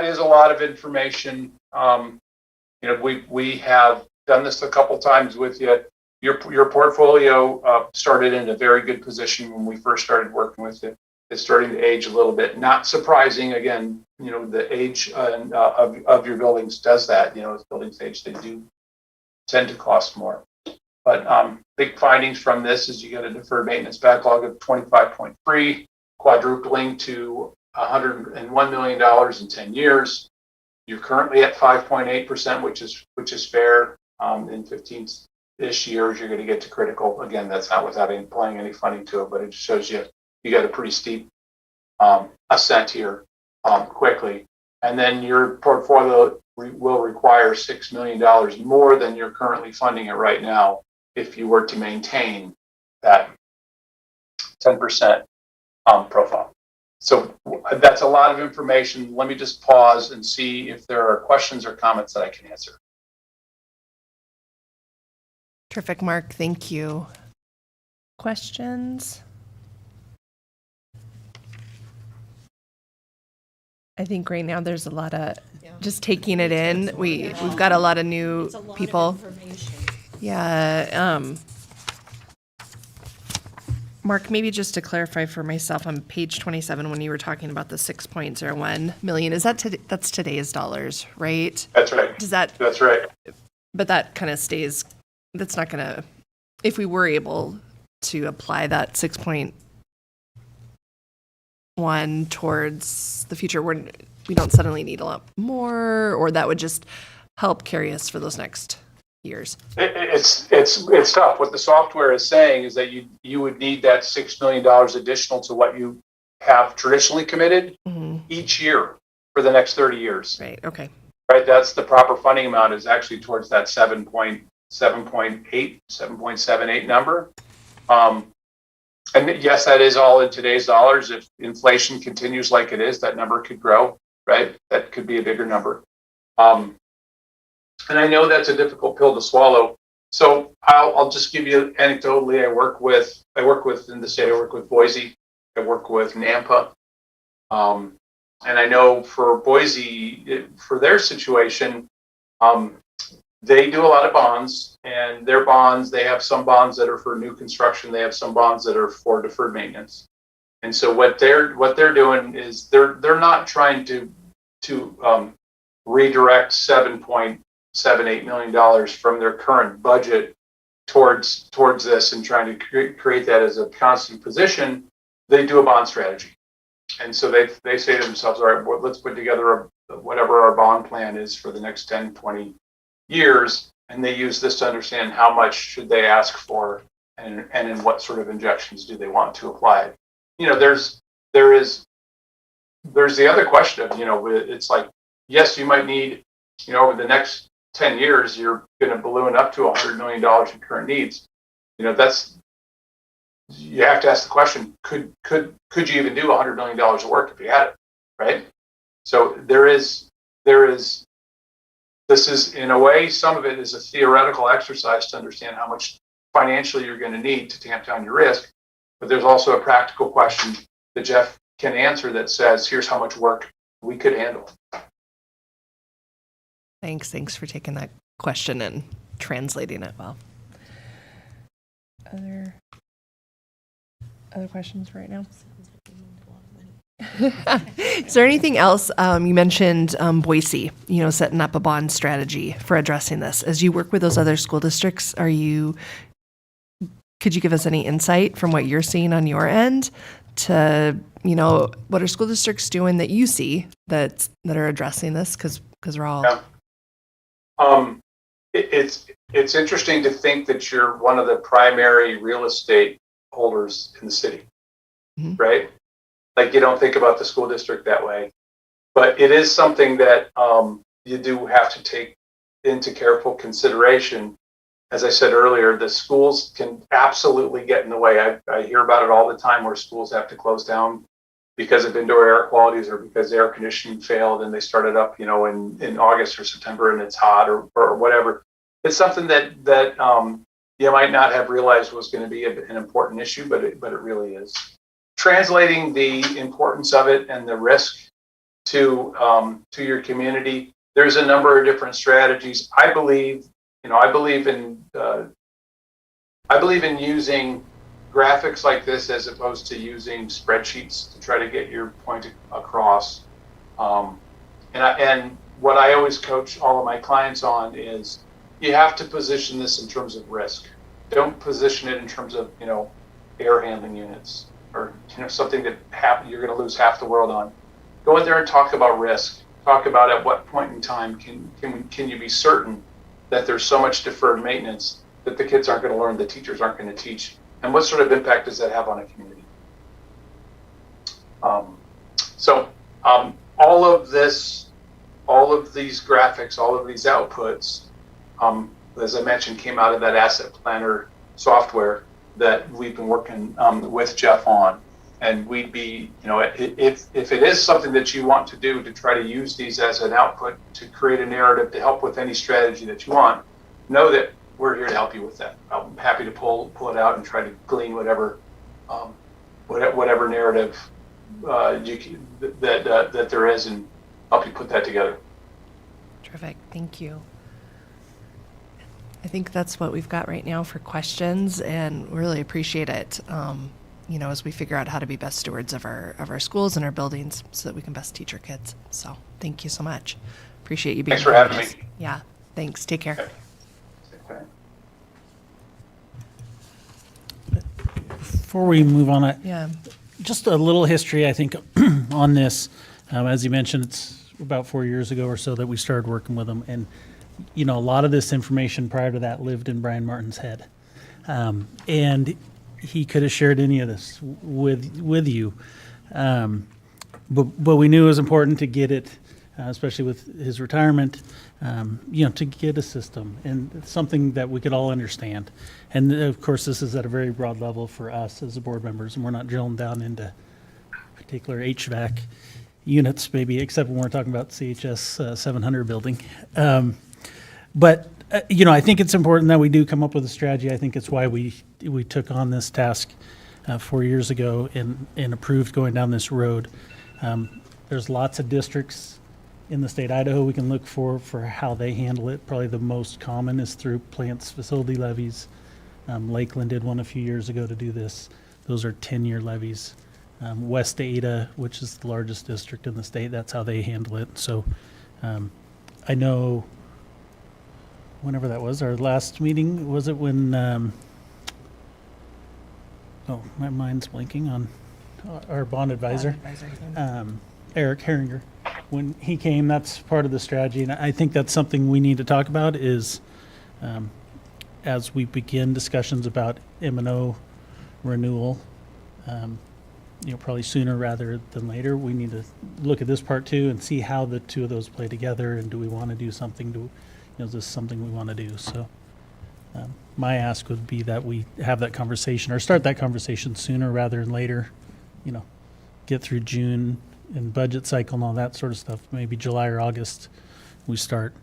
is a lot of information. We have done this a couple times with you. Your portfolio started in a very good position when we first started working with you. It's starting to age a little bit. Not surprising. Again, the age of your buildings does that. As buildings age, they do tend to cost more. But big findings from this is you get a deferred maintenance backlog of 25.3, quadrupling to $101 million in 10 years. You're currently at 5.8%, which is fair. In 15-ish years, you're going to get to critical. Again, that's not without applying any funding to it, but it shows you got a pretty steep ascent here quickly. And then your portfolio will require $6 million more than you're currently funding it right now if you were to maintain that 10% profile. So that's a lot of information. Let me just pause and see if there are questions or comments that I can answer. Terrific, Mark. Thank you. Questions? I think right now there's a lot of just taking it in. We've got a lot of new people. Yeah. Mark, maybe just to clarify for myself on page 27, when you were talking about the 6.01 million, is that's today's dollars, right? That's right. That's right. But that kind of stays. That's not going to. If we were able to apply that 6.1 towards the future, we don't suddenly need a lot more, or that would just help carry us for those next years. It's tough. What the software is saying is that you would need that $6 million additional to what you have traditionally committed each year for the next 30 years. Right. Okay. Right. That's the proper funding amount is actually towards that 7.78 number. And yes, that is all in today's dollars. If inflation continues like it is, that number could grow, right? That could be a bigger number. And I know that's a difficult pill to swallow. So I'll just give you anecdotally. I work with in the state. I work with Boise. I work with Nampa. And I know for Boise, for their situation, they do a lot of bonds, and their bonds, they have some bonds that are for new construction. They have some bonds that are for deferred maintenance. And so what they're doing is they're not trying to redirect $7.78 million from their current budget towards this and trying to create that as a constant position. They do a bond strategy. And so they say to themselves, all right, well, let's put together whatever our bond plan is for the next 10, 20 years, and they use this to understand how much should they ask for and in what sort of injections do they want to apply it. There's the other question of, it's like, yes, you might need, over the next 10 years, you're going to balloon up to $100 million in current needs. You have to ask the question, could you even do $100 million of work if you had it, right? So this is, in a way, some of it is a theoretical exercise to understand how much financially you're going to need to tamp down your risk. But there's also a practical question that Jeff can answer that says, here's how much work we could handle. Thanks for taking that question and translating it well. Other questions right now? Is there anything else? You mentioned Boise, setting up a bond strategy for addressing this. As you work with those other school districts, could you give us any insight from what you're seeing on your end to, what are school districts doing that you see that are addressing this? Because we're all... Yeah. It's interesting to think that you're one of the primary real estate holders in the city, right? Like, you don't think about the school district that way, but it is something that you do have to take into careful consideration. As I said earlier, the schools can absolutely get in the way. I hear about it all the time where schools have to close down because of indoor air qualities or because air conditioning failed and they started up, in August or September and it's hot or whatever. It's something that you might not have realized was going to be an important issue, but it really is. Translating the importance of it and the risk to your community, there's a number of different strategies. I believe in using graphics like this as opposed to using spreadsheets to try to get your point across. And what I always coach all of my clients on is you have to position this in terms of risk. Don't position it in terms of, air handling units or, something that you're going to lose half the world on. Go in there and talk about risk. Talk about at what point in time can you be certain that there's so much deferred maintenance that the kids aren't going to learn, the teachers aren't going to teach, and what sort of impact does that have on a community? All of these graphics, all of these outputs, as I mentioned, came out of that asset planner software that we've been working with Jeff on. And we'd be, if it is something that you want to do to try to use these as an output to create a narrative to help with any strategy that you want, know that we're here to help you with that. I'm happy to pull it out and try to glean whatever narrative that there is and help you put that together. Terrific. Thank you. I think that's what we've got right now for questions, and we really appreciate it. As we figure out how to be best stewards of our schools and our buildings so that we can best teach our kids. So thank you so much. Appreciate you being here. Thanks for having me. Yeah. Thanks. Take care. Okay. Before we move on, just a little history, I think, on this. As you mentioned, it's about 4 years ago or so that we started working with them. And, a lot of this information prior to that lived in Brian Martin's head. And he could have shared any of this with you. But we knew it was important to get it, especially with his retirement, to get a system and something that we could all understand. And of course, this is at a very broad level for us as the board members, and we're not drilling down into particular HVAC units, maybe, except when we're talking about CHS 700 building. But I think it's important that we do come up with a strategy. I think it's why we took on this task 4 years ago and approved going down this road. There's lots of districts in the state of Idaho we can look for how they handle it. Probably the most common is through plants facility levies. Lakeland did one a few years ago to do this. Those are 10-year levies. West Ada, which is the largest district in the state, that's how they handle it. So I know whenever that was, our last meeting, was it when, my mind's blanking on our bond advisor, Eric Herringer. When he came, that's part of the strategy. And I think that's something we need to talk about is as we begin discussions about M&O renewal, probably sooner rather than later, we need to look at this part too and see how the two of those play together, and do we want to do something is this something we want to do? So my ask would be that we have that conversation or start that conversation sooner rather than later, get through June and budget cycle and all that sort of stuff. Maybe July or August, we start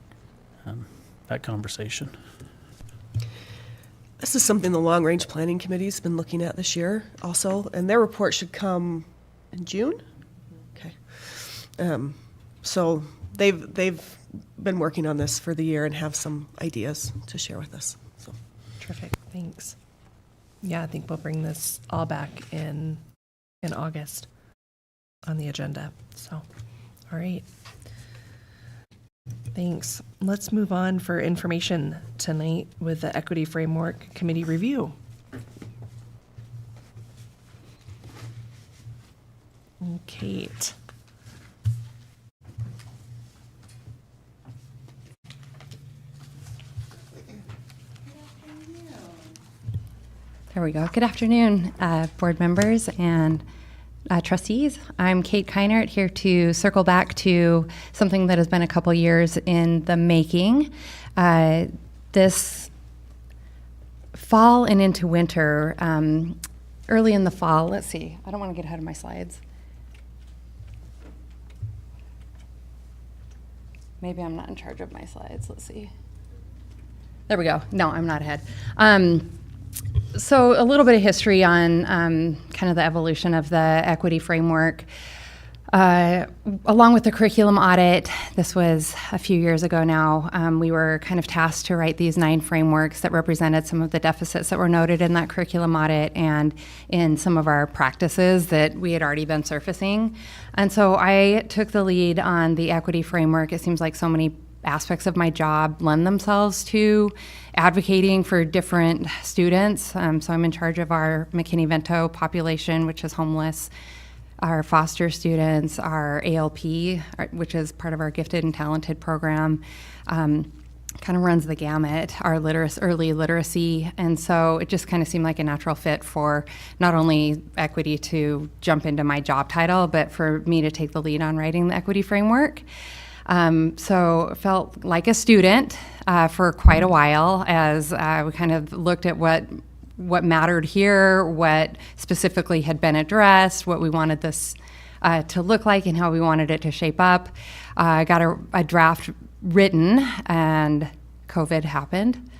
that conversation. This is something the Long Range Planning Committee's been looking at this year also, and their report should come in June. Okay. So they've been working on this for the year and have some ideas to share with us. So terrific. Thanks. Yeah, I think we'll bring this all back in August. on the agenda. So, all right. Thanks. Let's move on for information tonight with the Equity Framework Committee review. Kate. There we go. Good afternoon, board members and trustees. I'm Kate Keinert, here to circle back to something that has been a couple years in the making. This fall and into winter, early in the fall, let's see, I don't want to get ahead of my slides. Maybe I'm not in charge of my slides. Let's see. There we go. No, I'm not ahead. So a little bit of history on kind of the evolution of the equity framework. Along with the curriculum audit, this was a few years ago now, we were kind of tasked to write these 9 frameworks that represented some of the deficits that were noted in that curriculum audit and in some of our practices that we had already been surfacing. And so I took the lead on the equity framework. It seems like so many aspects of my job lend themselves to advocating for different students. So I'm in charge of our McKinney-Vento population, which is homeless, our foster students, our ALP, which is part of our gifted and talented program, kind of runs the gamut, our early literacy. And so it just kind of seemed like a natural fit for not only equity to jump into my job title, but for me to take the lead on writing the equity framework. So it felt like a student for quite a while as we kind of looked at what mattered here, what specifically had been addressed, what we wanted this to look like and how we wanted it to shape up. I got a draft written and COVID happened.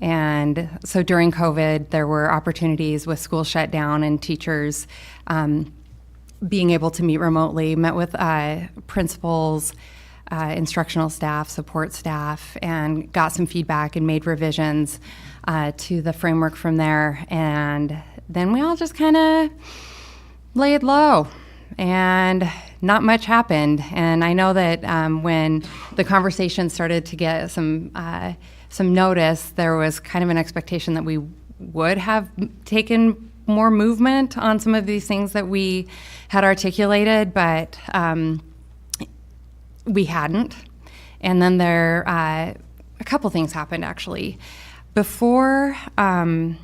And so during COVID, there were opportunities with school shut down and teachers being able to meet remotely, met with principals, instructional staff, support staff, and got some feedback and made revisions to the framework from there. And then we all just kind of laid low and not much happened. And I know that when the conversation started to get some notice, there was kind of an expectation that we would have taken more movement on some of these things that we had articulated, but we hadn't. And then a couple things happened actually. Before I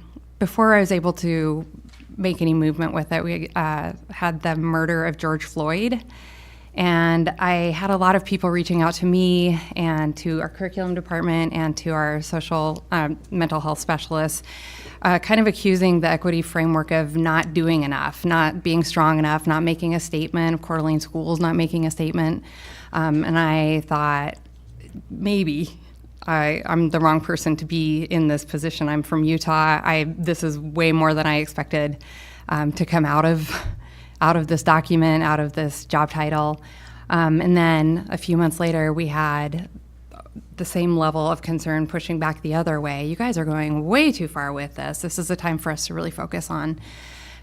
was able to make any movement with it, we had the murder of George Floyd. And I had a lot of people reaching out to me and to our curriculum department and to our social mental health specialists, kind of accusing the equity framework of not doing enough, not being strong enough, not making a statement, of Coeur d'Alene schools not making a statement. And I thought, maybe I'm the wrong person to be in this position. I'm from Utah. This is way more than I expected to come out of this document, out of this job title. And then a few months later, we had the same level of concern pushing back the other way. You guys are going way too far with this. This is a time for us to really focus on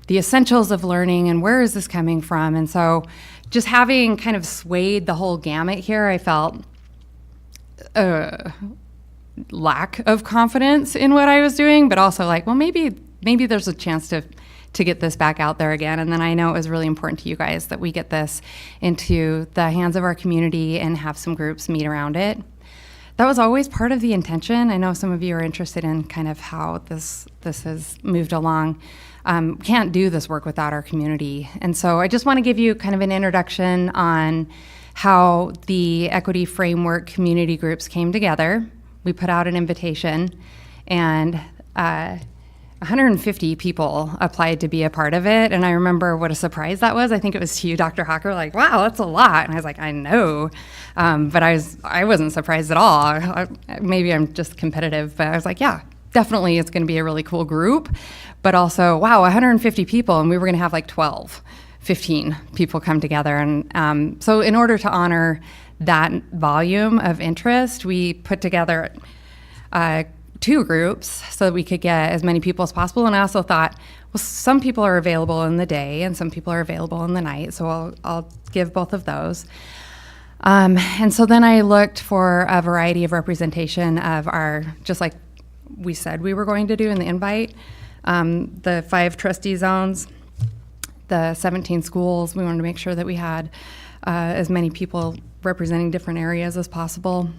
the essentials of learning and where is this coming from. And so just having kind of swayed the whole gamut here, I felt lack of confidence in what I was doing, but also like, well, maybe there's a chance to get this back out there again. And then I know it was really important to you guys that we get this into the hands of our community and have some groups meet around it. That was always part of the intention. I know some of you are interested in kind of how this has moved along. Can't do this work without our community. And so I just want to give you kind of an introduction on how the equity framework community groups came together. We put out an invitation and 150 people applied to be a part of it. And I remember what a surprise that was. I think it was to you, Dr. Hawker, like, wow, that's a lot. And I was like, I know. But I wasn't surprised at all. Maybe I'm just competitive, but I was like, yeah, definitely it's going to be a really cool group. But also, wow, 150 people, and we were going to have like 15 people come together. And so in order to honor that volume of interest, we put together two groups so that we could get as many people as possible. And I also thought, well, some people are available in the day and some people are available in the night, so I'll give both of those. And so then I looked for a variety of representation of our, just like we said we were going to do in the invite, the 5 trustee zones, the 17 schools. We wanted to make sure that we had as many people representing different areas as possible.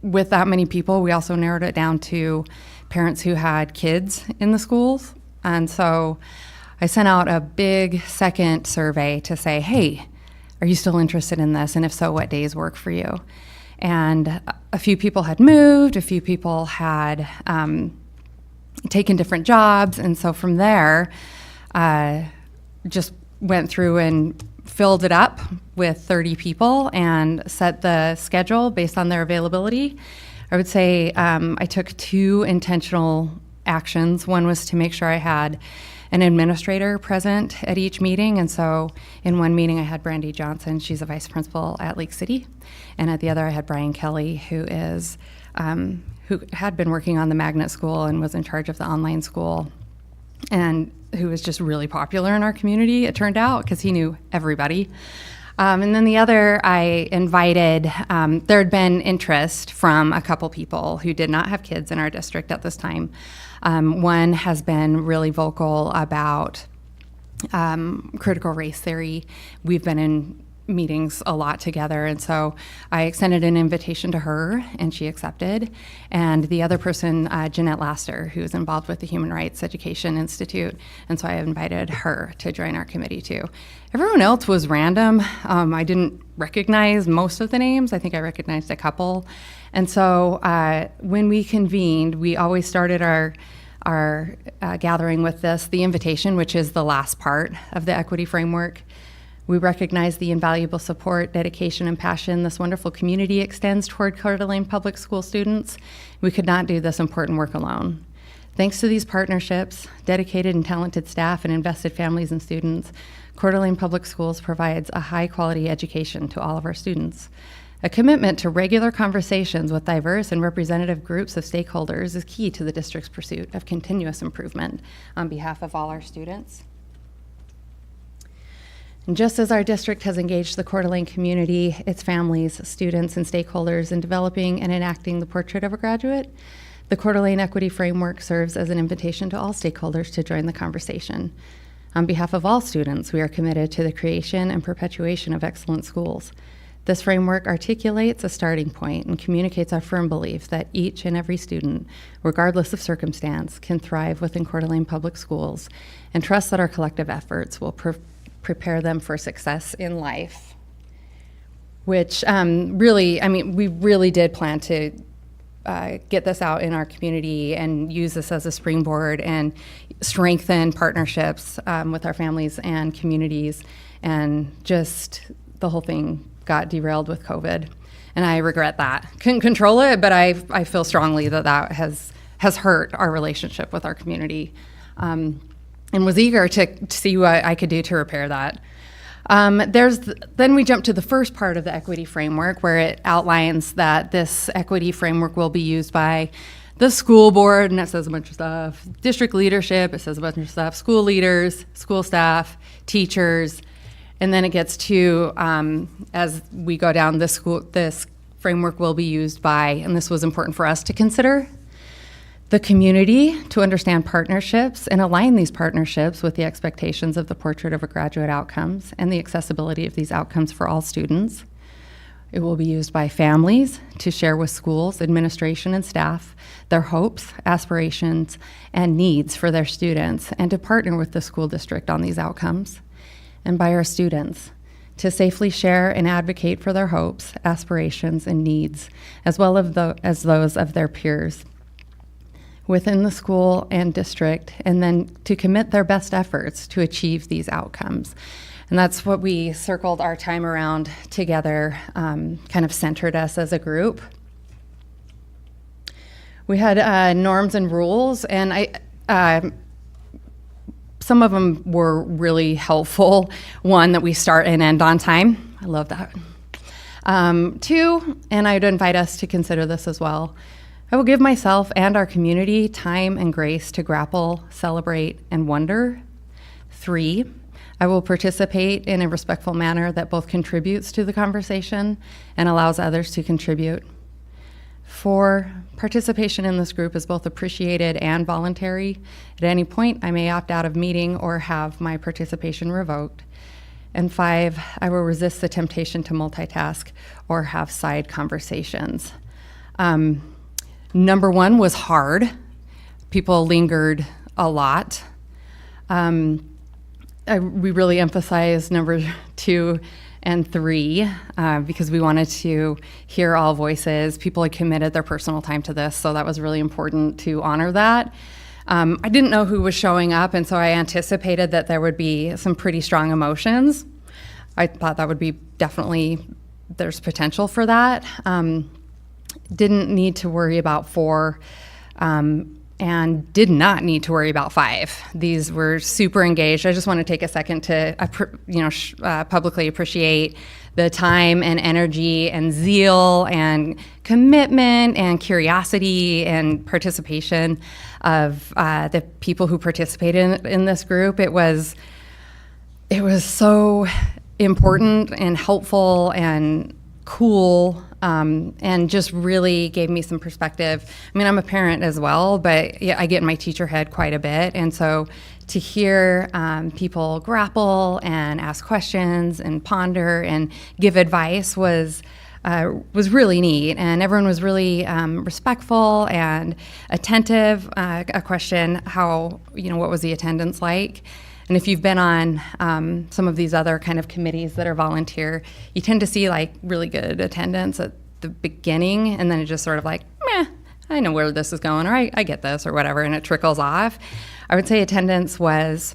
With that many people, we also narrowed it down to parents who had kids in the schools. And so I sent out a big second survey to say, hey, are you still interested in this? And if so, what days work for you? And a few people had moved, a few people had taken different jobs. And so from there, just went through and filled it up with 30 people and set the schedule based on their availability. I would say I took 2 intentional actions. One was to make sure I had an administrator present at each meeting. And so in one meeting I had Brandy Johnson, she's a vice principal at Lake City. And at the other I had Brian Kelly, who had been working on the magnet school and was in charge of the online school, and who was just really popular in our community, it turned out, because he knew everybody. And then the other, I invited, there had been interest from a couple people who did not have kids in our district at this time. One has been really vocal about critical race theory. We've been in meetings a lot together, and so I extended an invitation to her, and she accepted. And the other person, Jeanette Laster, who is involved with the Human Rights Education Institute, and so I invited her to join our committee too. Everyone else was random. I didn't recognize most of the names. I think I recognized a couple. And so when we convened, we always started our gathering with the invitation, which is the last part of the equity framework. We recognize the invaluable support, dedication, and passion this wonderful community extends toward Coeur d'Alene Public School students. We could not do this important work alone. Thanks to these partnerships, dedicated and talented staff, and invested families and students, Coeur d'Alene Public Schools provides a high-quality education to all of our students. A commitment to regular conversations with diverse and representative groups of stakeholders is key to the district's pursuit of continuous improvement on behalf of all our students. And just as our district has engaged the Coeur d'Alene community, its families, students, and stakeholders in developing and enacting the portrait of a graduate, the Coeur d'Alene Equity Framework serves as an invitation to all stakeholders to join the conversation. On behalf of all students, we are committed to the creation and perpetuation of excellent schools. This framework articulates a starting point and communicates our firm belief that each and every student, regardless of circumstance, can thrive within Coeur d'Alene Public Schools, and trust that our collective efforts will prepare them for success in life. Which really, I mean, we really did plan to get this out in our community and use this as a springboard and strengthen partnerships with our families and communities, and just the whole thing got derailed with COVID, and I regret that. Couldn't control it, but I feel strongly that has hurt our relationship with our community, and was eager to see what I could do to repair that. Then we jump to the first part of the equity framework, where it outlines that this equity framework will be used by the school board, and it says a bunch of stuff, district leadership, it says a bunch of stuff, school leaders, school staff, teachers. And then it gets to, as we go down, this framework will be used by, and this was important for us to consider, the community, to understand partnerships and align these partnerships with the expectations of the portrait of a graduate outcomes and the accessibility of these outcomes for all students. It will be used by families to share with schools, administration, and staff their hopes, aspirations, and needs for their students, and to partner with the school district on these outcomes. And by our students, to safely share and advocate for their hopes, aspirations, and needs, as well as those of their peers within the school and district, and then to commit their best efforts to achieve these outcomes. And that's what we circled our time around together, kind of centered us as a group. We had norms and rules, and some of them were really helpful. One, that we start and end on time. I love that. Two, and I'd invite us to consider this as well, I will give myself and our community time and grace to grapple, celebrate, and wonder. 3, I will participate in a respectful manner that both contributes to the conversation and allows others to contribute. 4, participation in this group is both appreciated and voluntary. At any point, I may opt out of meeting or have my participation revoked. And 5, I will resist the temptation to multitask or have side conversations. Number 1 was hard. People lingered a lot. We really emphasized number 2 and 3 because we wanted to hear all voices. People had committed their personal time to this, so that was really important to honor that. I didn't know who was showing up, and so I anticipated that there would be some pretty strong emotions. I thought that would be definitely, there's potential for that. Didn't need to worry about 4, and did not need to worry about 5. These were super engaged. I just want to take a second to, publicly appreciate the time and energy and zeal and commitment and curiosity and participation of the people who participated in this group. It was so important and helpful and cool, and just really gave me some perspective. I mean, I'm a parent as well, but yeah, I get in my teacher head quite a bit. And so to hear people grapple and ask questions and ponder and give advice was really neat. And everyone was really respectful and attentive. A question, what was the attendance like? And if you've been on some of these other kind of committees that are volunteer, you tend to see like really good attendance at the beginning, and then it just sort of like, meh, I know where this is going, or I get this, or whatever, and it trickles off. I would say attendance was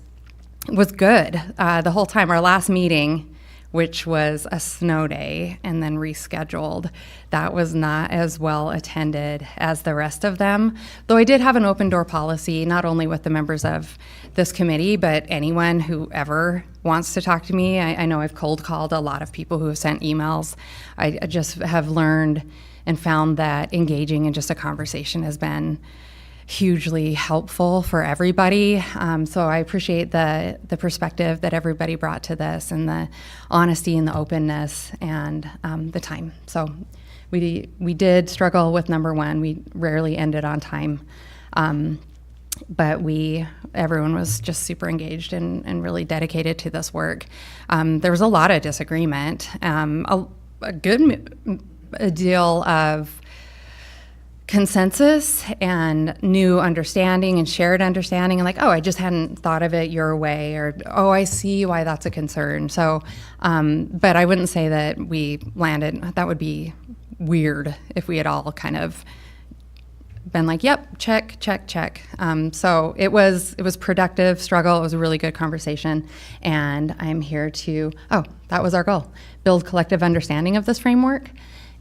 good the whole time. Our last meeting, which was a snow day and then rescheduled, that was not as well attended as the rest of them. Though I did have an open door policy, not only with the members of this committee, but anyone who ever wants to talk to me. I know I've cold called a lot of people who have sent emails. I just have learned and found that engaging in just a conversation has been hugely helpful for everybody. So I appreciate the perspective that everybody brought to this, and the honesty and the openness and the time. So we did struggle with number 1. We rarely ended on time. But everyone was just super engaged and really dedicated to this work. There was a lot of disagreement, a deal of consensus and new understanding and shared understanding, and like, oh, I just hadn't thought of it your way, or oh, I see why that's a concern. So, but I wouldn't say that we landed. That would be weird if we had all kind of been like, yep, check, check, check. So it was productive struggle. It was a really good conversation, and I'm here to, that was our goal, build collective understanding of this framework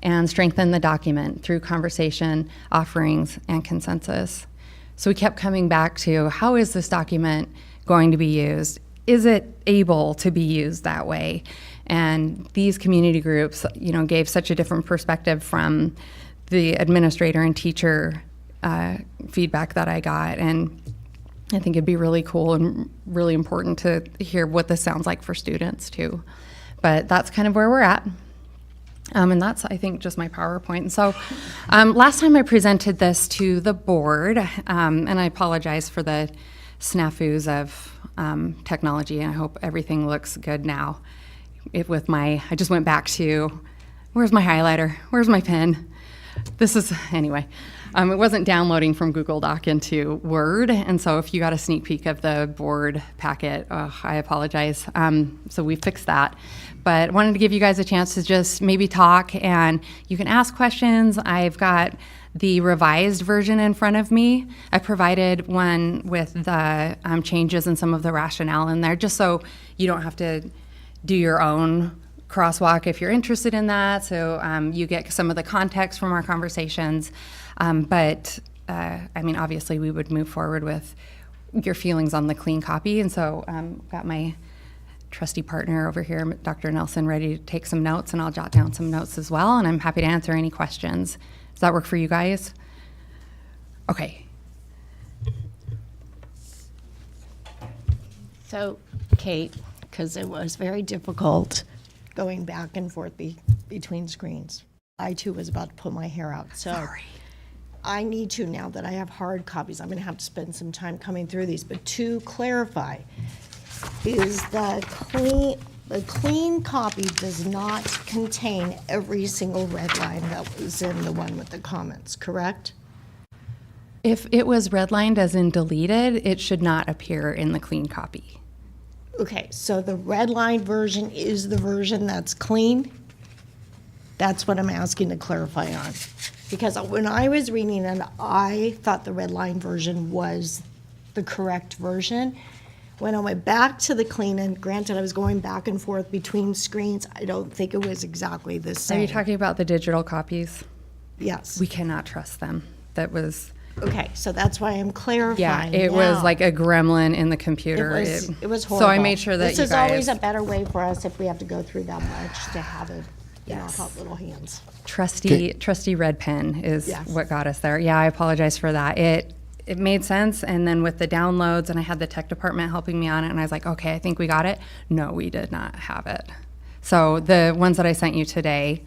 and strengthen the document through conversation, offerings, and consensus. So we kept coming back to, how is this document going to be used? Is it able to be used that way? And these community groups, gave such a different perspective from the administrator and teacher feedback that I got. And I think it'd be really cool and really important to hear what this sounds like for students too. But that's kind of where we're at. And that's, I think, just my PowerPoint. And so last time I presented this to the board, and I apologize for the snafus of technology, and I hope everything looks good now. I just went back to, where's my highlighter? Where's my pen? Anyway, it wasn't downloading from Google Doc into Word, and so if you got a sneak peek of the board packet, I apologize. So we fixed that. But wanted to give you guys a chance to just maybe talk, and you can ask questions. I've got the revised version in front of me. I provided one with the changes and some of the rationale in there, just so you don't have to do your own crosswalk if you're interested in that. So you get some of the context from our conversations. But obviously we would move forward with your feelings on the clean copy. And so got my trusty partner over here, Dr. Nelson, ready to take some notes, and I'll jot down some notes as well, and I'm happy to answer any questions. Does that work for you guys? Okay. So, Kate, because it was very difficult going back and forth between screens. I too was about to pull my hair out. So Sorry. I need to, now that I have hard copies, I'm going to have to spend some time coming through these. But to clarify, is the clean copy does not contain every single red line that was in the one with the comments, correct? If it was redlined as in deleted, it should not appear in the clean copy. Okay, so the red line version is the version that's clean? That's what I'm asking to clarify on. Because when I was reading it, I thought the red line version was the correct version. When I went back to the clean, and granted I was going back and forth between screens, I don't think it was exactly the same. Are you talking about the digital copies? Yes. We cannot trust them. That was... Okay, so that's why I'm clarifying. Yeah, it was now. like a gremlin in the computer. It was horrible. So I made sure that this you is guys... always a better way for us if we have to go through that much to have it, Yes. hot little hands. Trusty red pen is Yes. what got us there. Yeah, I apologize for that. It made sense, and then with the downloads, and I had the tech department helping me on it, and I was like, okay, I think we got it. No, we did not have it. So the ones that I sent you today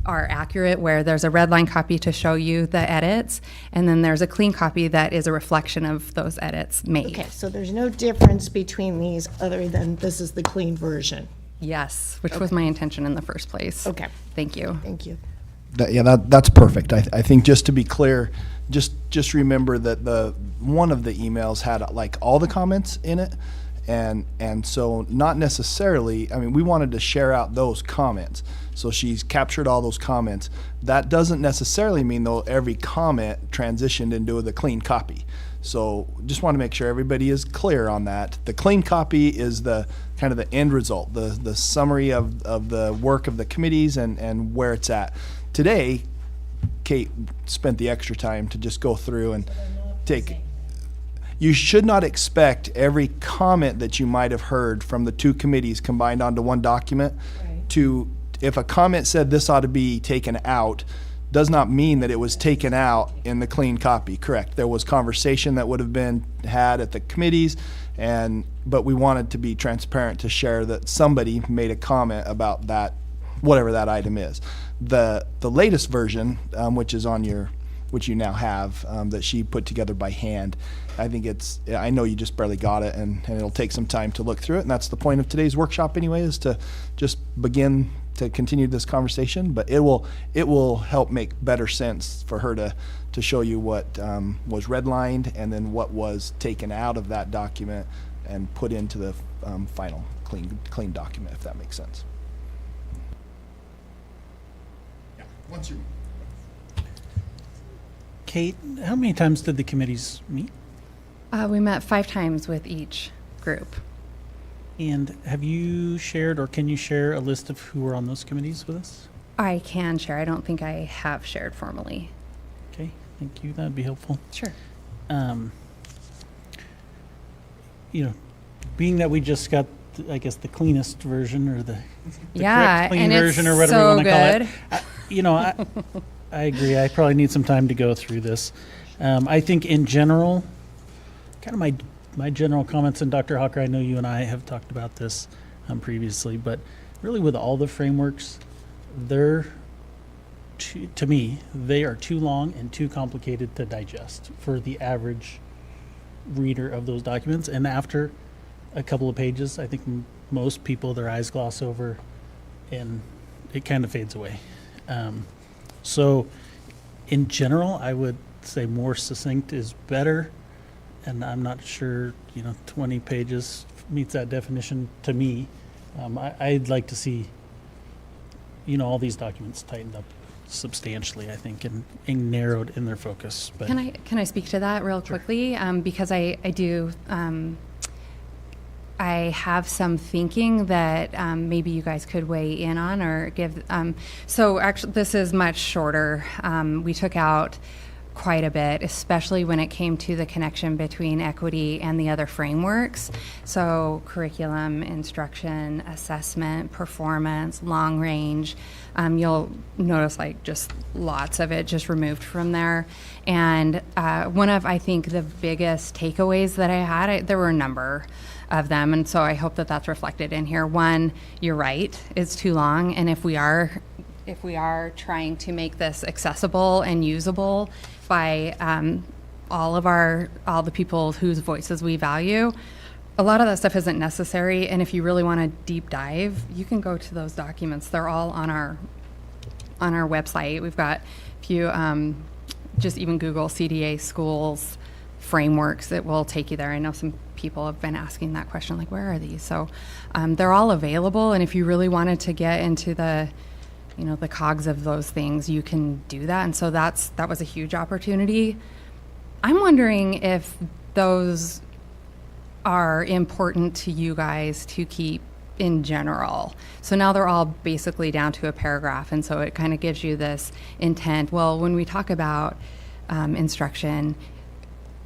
are accurate, where there's a red line copy to show you the edits, and then there's a clean copy that is a reflection of those edits made. Okay, so there's no difference between these other than this is the clean version. Yes, which was my intention in the first place. Okay. Thank you. Thank you. That's perfect. I think just to be clear, just remember that one of the emails had like all the comments in it, and so not necessarily. I mean, we wanted to share out those comments, so she's captured all those comments. That doesn't necessarily mean though every comment transitioned into the clean copy. So just want to make sure everybody is clear on that. The clean copy is the kind of the end result, the summary of the work of the committees and where it's at. Today, Kate spent the extra time to just go through and take. You should not expect every comment that you might have heard from the two committees combined onto one document. Right. If a comment said this ought to be taken out, does not mean that it was taken out in the clean copy. Correct. There was conversation that would have been had at the committees, but we wanted to be transparent to share that somebody made a comment about that, whatever that item is. The latest version, which is on which you now have, that she put together by hand. I think I know you just barely got it, and it'll take some time to look through it, and that's the point of today's workshop anyway, is to just begin to continue this conversation, but it will help make better sense for her to show you what was redlined and then what was taken out of that document and put into the final clean document, if that makes sense. Yeah, once you. Kate, how many times did the committees meet? We met 5 times with each group. And have you shared, or can you share a list of who were on those committees with us? I can share. I don't think I have shared formally. Okay, thank you. That'd be helpful. Sure. Being that we just got, I guess, the cleanest version, or the yeah, correct clean and version, it's or whatever so you want to call it. good. I agree. I probably need some time to go through this. I think in general, kind of my general comments, and Dr. Hawker, I know you and I have talked about this previously, but really with all the frameworks, to me, they are too long and too complicated to digest for the average reader of those documents. And after a couple of pages, I think most people, their eyes gloss over and it kind of fades away. So in general, I would say more succinct is better. And I'm not sure, 20 pages meets that definition to me. I'd like to see, all these documents tightened up substantially, I think, and narrowed in their focus. But Can I speak to that real quickly? Because I do, I have some thinking that maybe you guys could weigh in on or give. So actually, this is much shorter. We took out quite a bit, especially when it came to the connection between equity and the other frameworks. So curriculum, instruction, assessment, performance, long range. You'll notice like just lots of it just removed from there. And one of, I think, the biggest takeaways that I had, there were a number of them, and so I hope that that's reflected in here. One, you're right, it's too long, and if we are trying to make this accessible and usable by all the people whose voices we value, a lot of that stuff isn't necessary. And if you really want to deep dive, you can go to those documents. They're all on our website. We've got a few, just even Google CDA schools frameworks, it will take you there. I know some people have been asking that question, like, where are these? So they're all available, and if you really wanted to get into the cogs of those things, you can do that. And so that was a huge opportunity. I'm wondering if those are important to you guys to keep in general. So now they're all basically down to a paragraph, and so it kind of gives you this intent. Well, when we talk about instruction,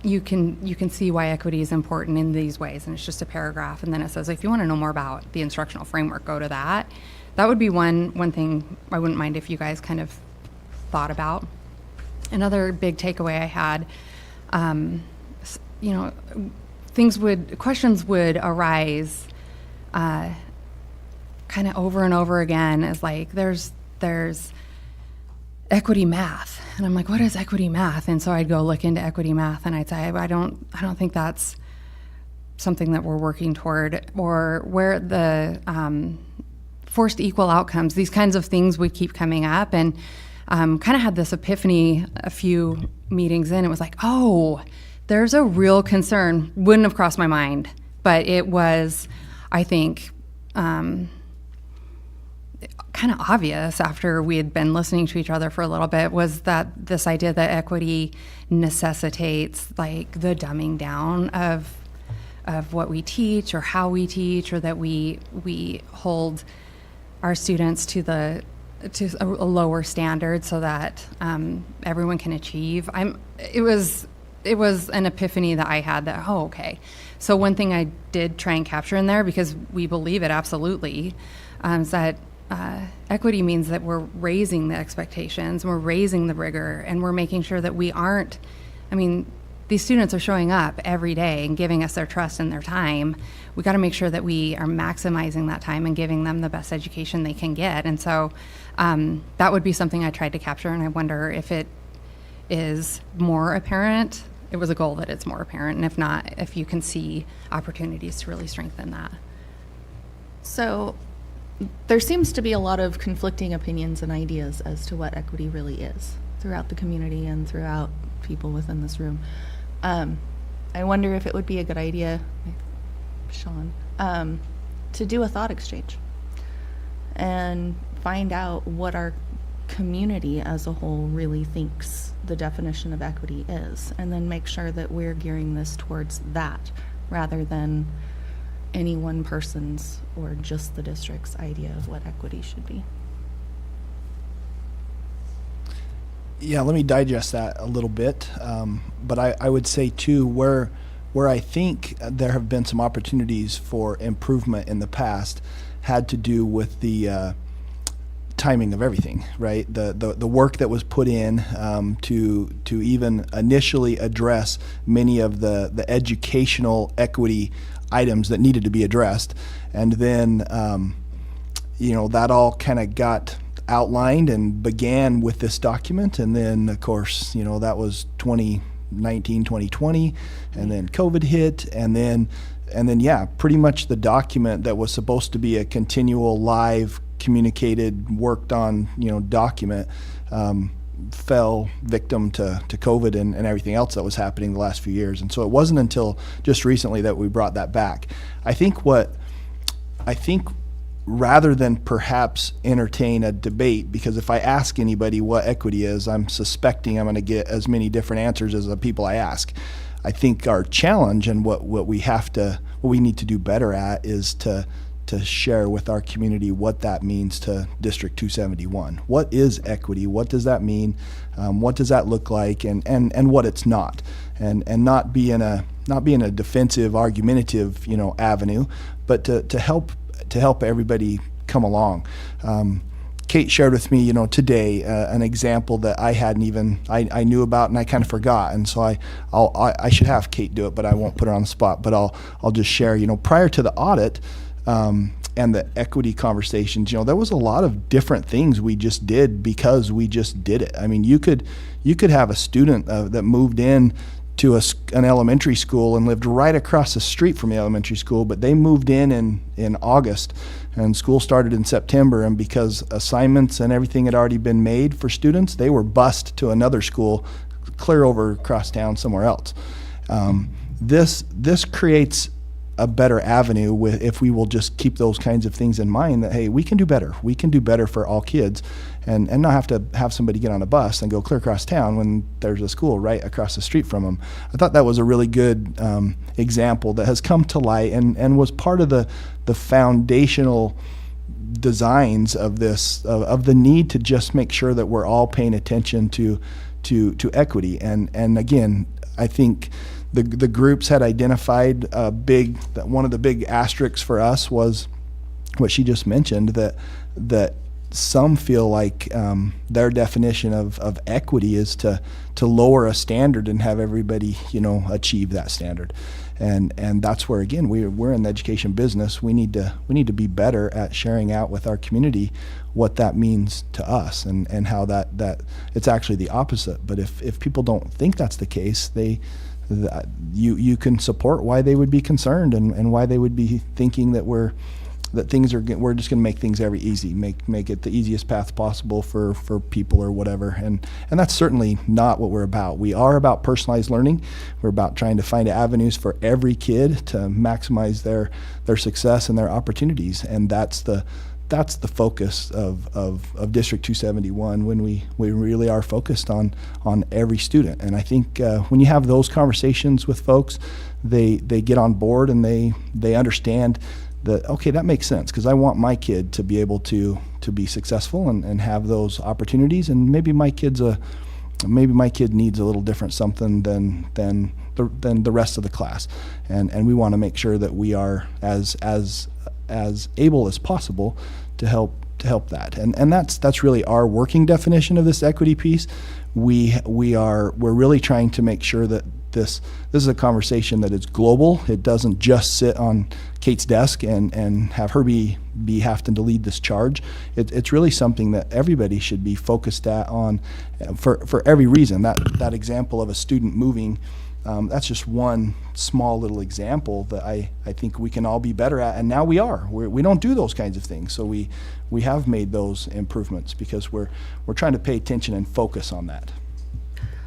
you can see why equity is important in these ways, and it's just a paragraph, and then it says, if you want to know more about the instructional framework, go to that. That would be one thing I wouldn't mind if you guys kind of thought about. Another big takeaway I had, questions would arise kind of over and over again, as like, there's equity math, and I'm like, what is equity math? And so I'd go look into equity math, and I'd say, I don't think that's something that we're working toward, or where the forced equal outcomes, these kinds of things would keep coming up. And kind of had this epiphany a few meetings in. It was like, oh, there's a real concern. Wouldn't have crossed my mind, but it was, I think, kind of obvious after we had been listening to each other for a little bit, was that this idea that equity necessitates like the dumbing down of what we teach or how we teach, or that we hold our students to a lower standard so that everyone can achieve. It was an epiphany that I had that, oh, okay. So one thing I did try and capture in there, because we believe it absolutely, is that equity means that we're raising the expectations, we're raising the rigor, and we're making sure that we aren't, these students are showing up every day and giving us their trust and their time. We got to make sure that we are maximizing that time and giving them the best education they can get. And so that would be something I tried to capture, and I wonder if it is more apparent. It was a goal that it's more apparent, and if not, if you can see opportunities to really strengthen that. So there seems to be a lot of conflicting opinions and ideas as to what equity really is throughout the community and throughout people within this room. I wonder if it would be a good idea, Sean, to do a thought exchange and find out what our community as a whole really thinks the definition of equity is, and then make sure that we're gearing this towards that rather than any one person's or just the district's idea of what equity should be. Yeah, let me digest that a little bit. But I would say too, where I think there have been some opportunities for improvement in the past had to do with the timing of everything, right? The work that was put in to even initially address many of the educational equity items that needed to be addressed, and then that all kind of got outlined and began with this document, and then of course that was 2019, 2020, and then COVID hit, and then yeah, pretty much the document that was supposed to be a continual live communicated, worked on document fell victim to COVID and everything else that was happening the last few years. And so it wasn't until just recently that we brought that back. I think rather than perhaps entertain a debate, because if I ask anybody what equity is, I'm suspecting I'm going to get as many different answers as the people I ask. I think our challenge and what we need to do better at is to to share with our community what that means to District 271. What is equity? What does that mean? What does that look like? And what it's not. And not be in a defensive, argumentative, avenue, but to help everybody come along. Kate shared with me, today an example that I hadn't even I knew about and I kind of forgot, and so I should have Kate do it, but I won't put her on the spot. But I'll just share. Prior to the audit and the equity conversations, there was a lot of different things we just did because we just did it. I mean, you could have a student that moved in to an elementary school and lived right across the street from the elementary school, but they moved in August and school started in September, and because assignments and everything had already been made for students, they were bused to another school clear over across town somewhere else. This creates a better avenue if we will just keep those kinds of things in mind, that hey, we can do better for all kids, and not have to have somebody get on a bus and go clear across town when there's a school right across the street from them. I thought that was a really good example that has come to light and was part of the foundational designs of this, of the need to just make sure that we're all paying attention to equity. And again, I think the groups had identified one of the big asterisks for us was what she just mentioned, that some feel like their definition of equity is to lower a standard and have everybody achieve that standard, and that's where, again, we're in the education business. We need to be better at sharing out with our community what that means to us, and how that it's actually the opposite. But if people don't think that's the case, you can support why they would be concerned and why they would be thinking that we're just going to make things very easy, make it the easiest path possible for people or whatever. And that's certainly not what we're about. We are about personalized learning. We're about trying to find avenues for every kid to maximize their success and their opportunities. And that's the focus of District 271 when we really are focused on every student. And I think when you have those conversations with folks, they get on board and they understand that, okay, that makes sense, because I want my kid to be able to be successful and have those opportunities, and maybe my kid needs a little different something than the rest of the class, and we want to make sure that we are as able as possible to help that, and that's really our working definition of this equity piece. We're really trying to make sure that this is a conversation that is global. It doesn't just sit on Kate's desk and have her be having to lead this charge. It's really something that everybody should be focused on for every reason. That example of a student moving, that's just one small little example that I think we can all be better at, and now we are. We don't do those kinds of things, so we have made those improvements because we're trying to pay attention and focus on that.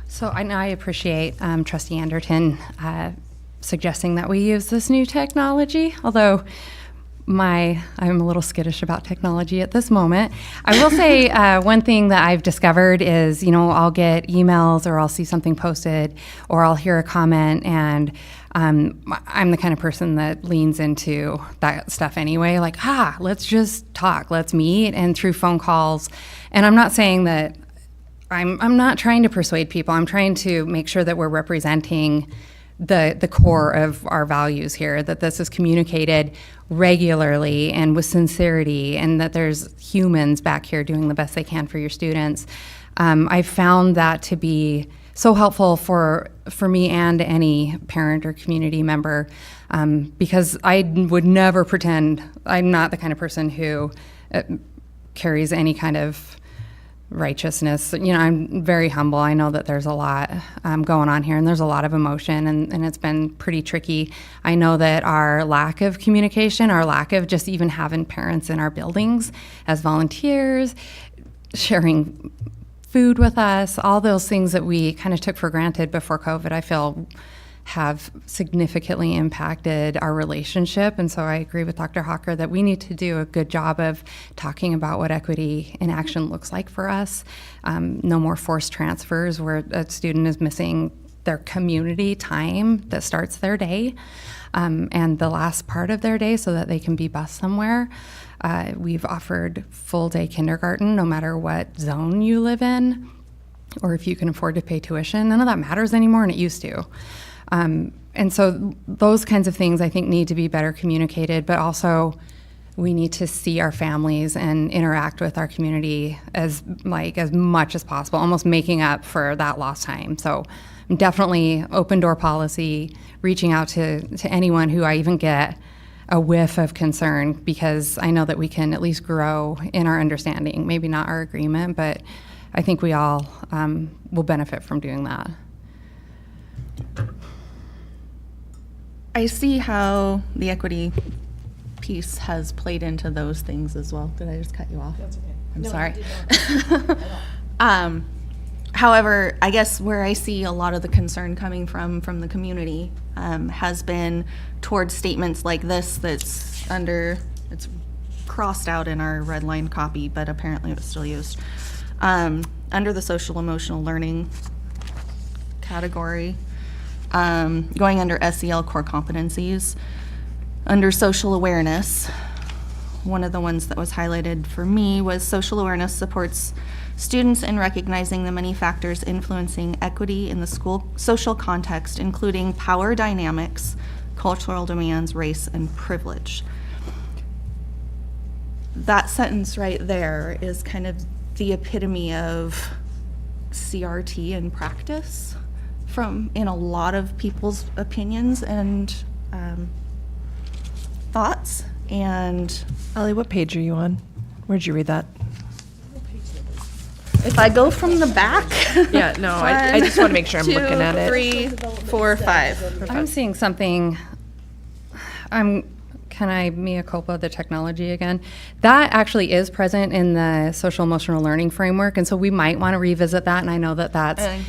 So I appreciate Trustee Anderton suggesting that we use this new technology, although I'm a little skittish about technology at this moment. I will say one thing that I've discovered is, I'll get emails or I'll see something posted or I'll hear a comment, and I'm the kind of person that leans into that stuff anyway, like, let's just talk, let's meet, and through phone calls. And I'm not saying that I'm not trying to persuade people. I'm trying to make sure that we're representing the core of our values here, that this is communicated regularly and with sincerity, and that there's humans back here doing the best they can for your students. I've found that to be so helpful for me and any parent or community member, because I would never pretend. I'm not the kind of person who carries any kind of righteousness. I'm very humble. I know that there's a lot going on here, and there's a lot of emotion, and it's been pretty tricky. I know that our lack of communication, our lack of just even having parents in our buildings as volunteers, sharing food with us, all those things that we kind of took for granted before COVID, I feel have significantly impacted our relationship. And so I agree with Dr. Hawker that we need to do a good job of talking about what equity in action looks like for us. No more forced transfers where a student is missing their community time that starts their day and the last part of their day so that they can be bused somewhere. We've offered full day kindergarten no matter what zone you live in or if you can afford to pay tuition. None of that matters anymore, and it used to. And so those kinds of things I think need to be better communicated, but also we need to see our families and interact with our community as much as possible, almost making up for that lost time. So definitely open door policy, reaching out to anyone who I even get a whiff of concern, because I know that we can at least grow in our understanding, maybe not our agreement, but I think we all will benefit from doing that. I see how the equity piece has played into those things as well. Did I just cut you off? That's okay. I'm No, sorry. you did not. However, I guess where I see a lot of the concern coming from the community has been towards statements like this it's crossed out in our red line copy, but apparently it was still used. Under the social emotional learning category, going under SEL core competencies, under social awareness, one of the ones that was highlighted for me was social awareness supports students in recognizing the many factors influencing equity in the school social context, including power dynamics, cultural demands, race, and privilege. That sentence right there is kind of the epitome of CRT in practice in a lot of people's opinions and thoughts. And Ellie, what page are you on? Where'd you read that? if I go from the back. Yeah, no, I just want to make sure I'm 2, looking at it. 3, 4, 5. I'm seeing something. Can I mea culpa the technology again? That actually is present in the social emotional learning framework, and so we might want to revisit that. And I know that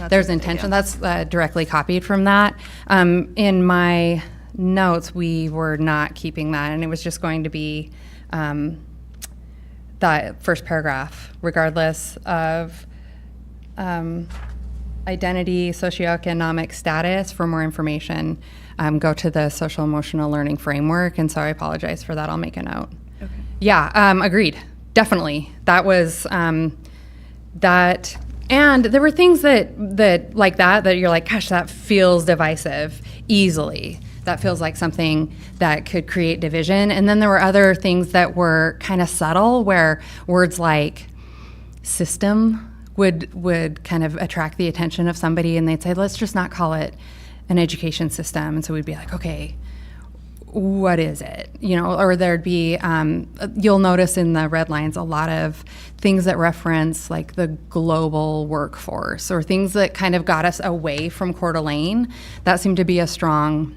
there's intention. That's directly copied from that. In my notes, we were not keeping that, and it was just going to be that first paragraph, regardless of identity, socioeconomic status. For more information, go to the social emotional learning framework. And so I apologize for that. I'll make a note. Okay. Yeah, agreed. Definitely. That was that. And there were things that like that you're like, gosh, that feels divisive easily. That feels like something that could create division. And then there were other things that were kind of subtle, where words like system would kind of attract the attention of somebody, and they'd say, let's just not call it an education system. And so we'd be like, okay, what is it? Or there'd be, you'll notice in the red lines a lot of things that reference like the global workforce, or things that kind of got us away from Coeur d'Alene. That seemed to be a strong,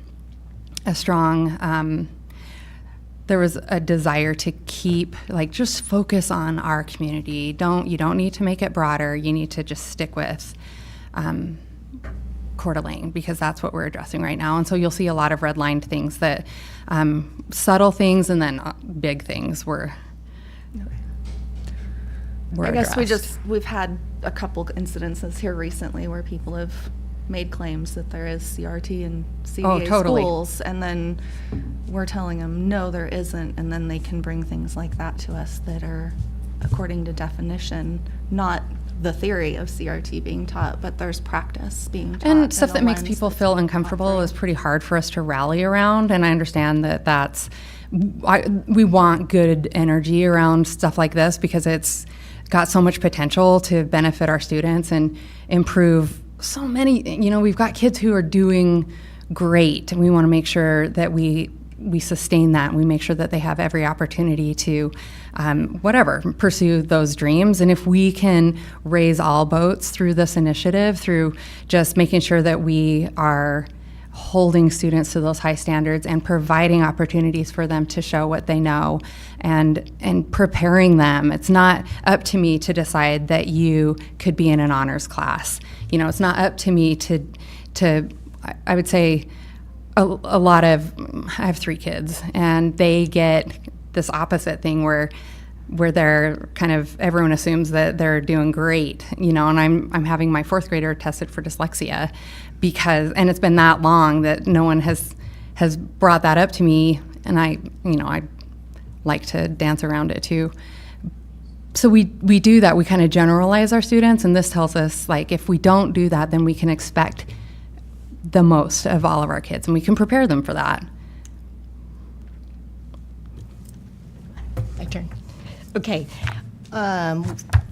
there was a desire to keep, just focus on our community. You don't need to make it broader. You need to just stick with Coeur d'Alene, because that's what we're addressing right now. And so you'll see a lot of redlined things that, subtle things and then big things were I guess addressed. we've had a couple incidences here recently where people have made claims that there is CRT in CVA schools, and then we're telling them, no, there isn't, and then they can bring things like that to us that are, according to definition, not the theory of CRT being taught, but there's practice being taught. And stuff that makes people feel uncomfortable is pretty hard for us to rally around, and I understand that we want good energy around stuff like this, because it's got so much potential to benefit our students and improve so many. We've got kids who are doing great, and we want to make sure that we sustain that, and we make sure that they have every opportunity to pursue those dreams. And if we can raise all boats through this initiative, through just making sure that we are holding students to those high standards and providing opportunities for them to show what they know, and preparing them. It's not up to me to decide that you could be in an honors class. It's not up to me to I would say I have 3 kids, and they get this opposite thing where where they're kind of, everyone assumes that they're doing great, you know, and I'm having my 4th grader tested for dyslexia because, and it's been that long that no one has brought that up to me, and I like to dance around it too. So we do that, we kind of generalize our students, and this tells us, like, if we don't do that, then we can expect the most of all of our kids, and we can prepare them for that. My turn. Okay.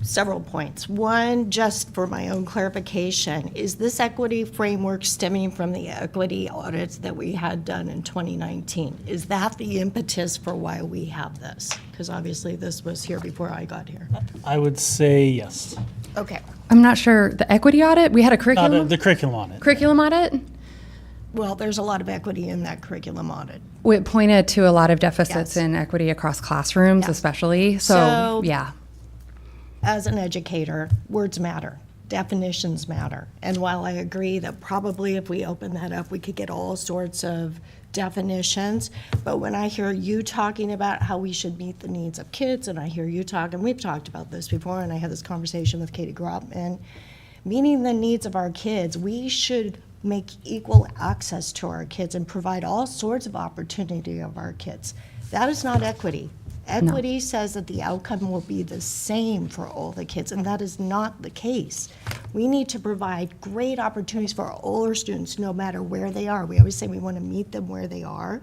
Several points. One, just for my own clarification, is this equity framework stemming from the equity audits that we had done in 2019? Is that the impetus for why we have this? Because obviously this was here before I got here. I would say yes. Okay. I'm not sure, the equity audit, we had a curriculum? The curriculum audit. Curriculum audit? Well, there's a lot of equity in that curriculum audit. It pointed to a lot of deficits Yes. in equity across classrooms, especially. So, yeah. As an educator, words matter, definitions matter. And while I agree that probably if we open that up, we could get all sorts of definitions, but when I hear you talking about how we should meet the needs of kids, and I hear you talk, and we've talked about this before, and I had this conversation with Katie Grotman, meeting the needs of our kids, we should make equal access to our kids and provide all sorts of opportunity of our kids. That is not equity. Equity says that the outcome will be the same for all the kids, and that is not the case. We need to provide great opportunities for all our students, no matter where they are. We always say we want to meet them where they are.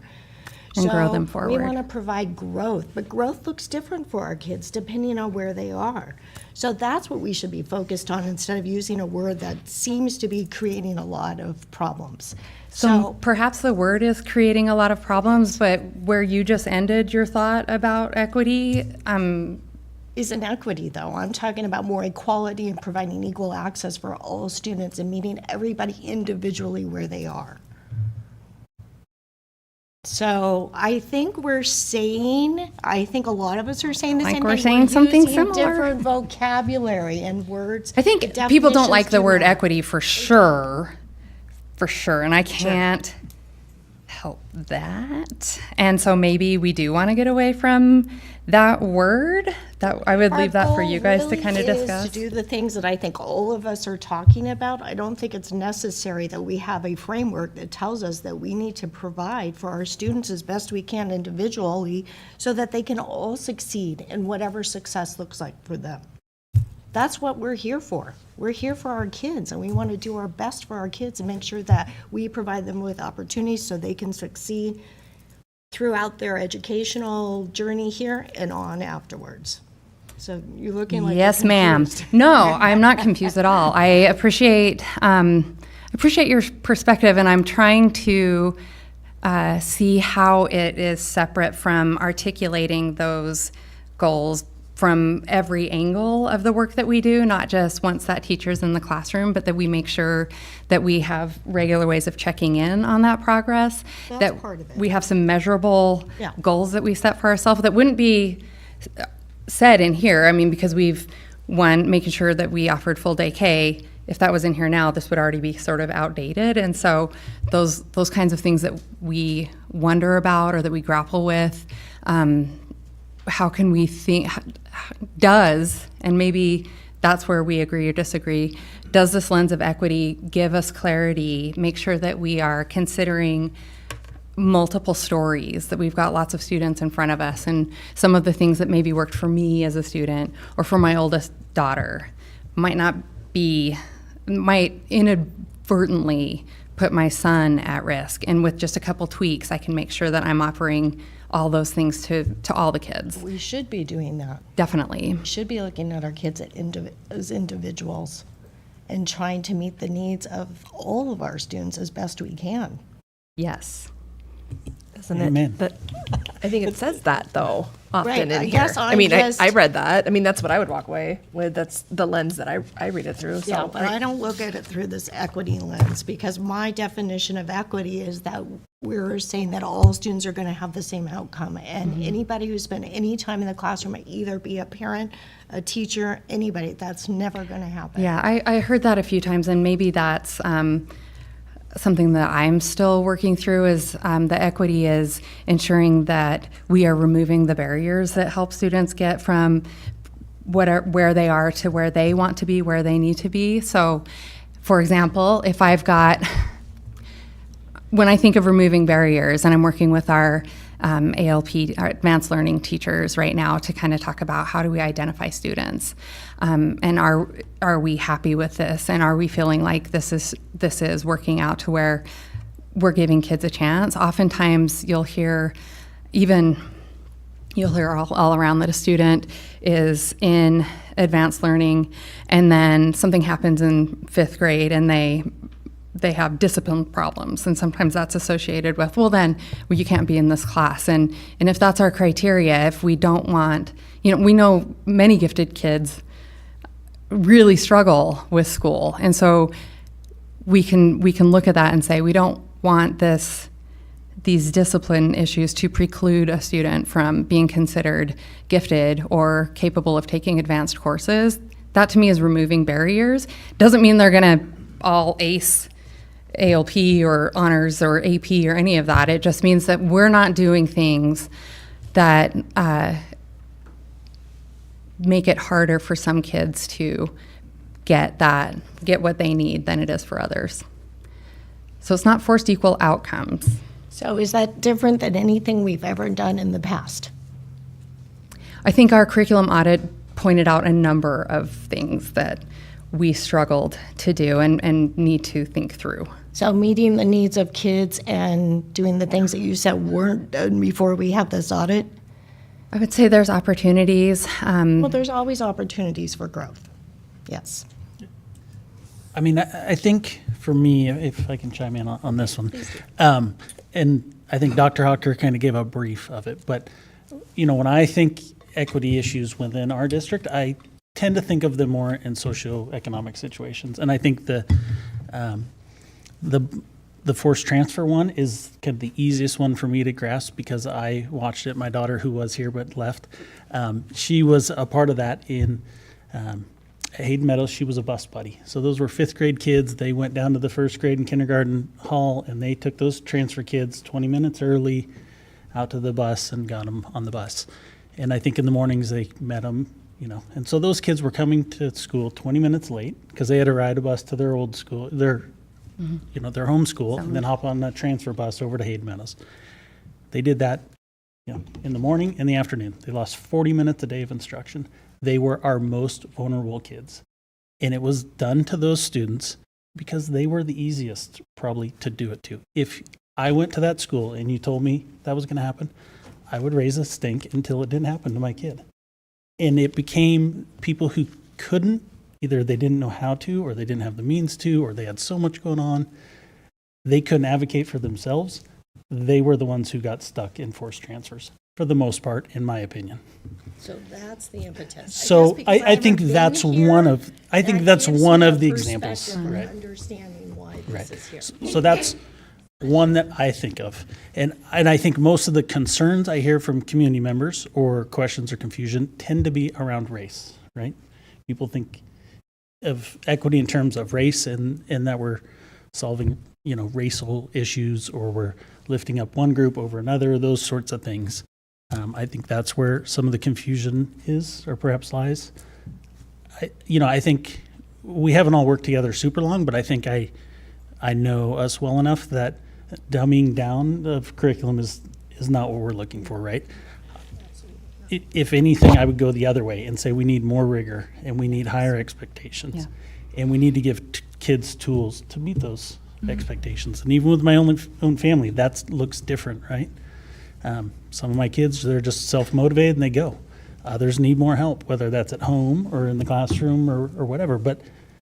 And grow them We forward. want to provide growth, but growth looks different for our kids depending on where they are. So that's what we should be focused on instead of using a word that seems to be creating a lot of problems. So perhaps the word is creating a lot of problems, but where you just ended your thought about equity, Isn't equity, though. I'm talking about more equality and providing equal access for all students and meeting everybody individually where they are. So I think I think a lot of us are saying the Like same we're thing. saying something using similar. different vocabulary and words. I think people don't like the definitions word do not. equity for sure, and I can't help that. And so maybe we do want to get away from that word. That I would leave that for you guys to kind of discuss. To do the things that I think all of us are talking about. I don't think it's necessary that we have a framework that tells us that we need to provide for our students as best we can individually so that they can all succeed in whatever success looks like for them. That's what we're here for. We're here for our kids, and we want to do our best for our kids and make sure that we provide them with opportunities so they can succeed throughout their educational journey here and on afterwards. So you're looking like Yes, you're ma'am. confused. No, I'm not confused at all. I appreciate your perspective, and I'm trying to see how it is separate from articulating those goals from every angle of the work that we do, not just once that teacher's in the classroom, but that we make sure that we have regular ways of checking in on that progress. That's that part of it. we have some measurable Yeah. goals that we set for ourselves that wouldn't be said in here. I mean, because we've, making sure that we offered full day K. If that was in here now, this would already be sort of outdated. And so those kinds of things that we wonder about or that we grapple with, how can we think, and maybe that's where we agree or disagree, does this lens of equity give us clarity, make sure that we are considering multiple stories, that we've got lots of students in front of us, and some of the things that maybe worked for me as a student or for my oldest daughter might inadvertently put my son at risk. And with just a couple tweaks, I can make sure that I'm offering all those things to all the kids. We should be doing that. Definitely. We should be looking at our kids as individuals and trying to meet the needs of all of our students as best we can. Yes. Doesn't Amen. it? But I think it says that, though, often Right, in I here. guess I mean, I just- read that. I mean, that's what I would walk away with. That's the lens that I read it through. So Yeah, but I don't look at it through this equity lens because my definition of equity is that we're saying that all students are going to have the same outcome. And anybody who's spent any time in the classroom, either be a parent, a teacher, anybody, that's never going to happen. Yeah, I heard that a few times, and maybe that's something that I'm still working through is the equity is ensuring that we are removing the barriers that help students get from where they are to where they want to be, where they need to be. So, for example, if I've got, when I think of removing barriers, and I'm working with our ALP, our advanced learning teachers right now to kind of talk about how do we identify students, and are we happy with this, and are we feeling like this is working out to where we're giving kids a chance. Oftentimes you'll hear all around that a student is in advanced learning and then something happens in 5th grade and they have discipline problems, and sometimes that's associated with, you can't be in this class. And if that's our criteria, if we don't want, we know many gifted kids really struggle with school. And so we can look at that and say, we don't want these discipline issues to preclude a student from being considered gifted or capable of taking advanced courses. That to me is removing barriers. Doesn't mean they're gonna all ace ALP or honors or AP or any of that. It just means that we're not doing things that make it harder for some kids to get what they need than it is for others. So it's not forced equal outcomes. So is that different than anything we've ever done in the past? I think our curriculum audit pointed out a number of things that we struggled to do and need to think through. So meeting the needs of kids and doing the things that you said weren't done before we have this audit? I would say there's opportunities. Well, there's always opportunities for growth. Yes. I mean, I think for me, if I can chime in on this one, and I think Dr. Hawker kind of gave a brief of it, but when I think equity issues within our district, I tend to think of them more in socioeconomic situations, and I think the forced transfer one is kind of the easiest one for me to grasp because I watched it. My daughter, who was here but left, she was a part of that in Hayden Meadows. She was a bus buddy. So those were 5th grade kids. They went down to the 1st grade and kindergarten hall, and they took those transfer kids 20 minutes early out to the bus and got them on the bus. And I think in the mornings they met them, And so those kids were coming to school 20 minutes late because they had to ride a bus to their old school, their home school, and then hop on a transfer bus over to Hayden Meadows. They did that, in the morning and the afternoon. They lost 40 minutes a day of instruction. They were our most vulnerable kids. And it was done to those students because they were the easiest probably to do it to. If I went to that school and you told me that was going to happen, I would raise a stink until it didn't happen to my kid. And it became people who couldn't, either they didn't know how to, or they didn't have the means to, or they had so much going on, they couldn't advocate for themselves. They were the ones who got stuck in forced transfers, for the most part, in my opinion. So that's the impetus. So I think that's one of the examples. Right. Understanding why this is here. So that's one that I think of. And I think most of the concerns I hear from community members or questions or confusion tend to be around race, right? People think of equity in terms of race and that we're solving, racial issues, or we're lifting up one group over another, those sorts of things. I think that's where some of the confusion is, or perhaps lies. I think we haven't all worked together super long, but I think I know us well enough that dumbing down of curriculum is not what we're looking for, right? If anything, I would go the other way and say we need more rigor and we need higher expectations, and we need to give kids tools to meet those expectations. And even with my own family, that looks different, right? Some of my kids, they're just self-motivated and they go. Others need more help, whether that's at home or in the classroom or whatever. But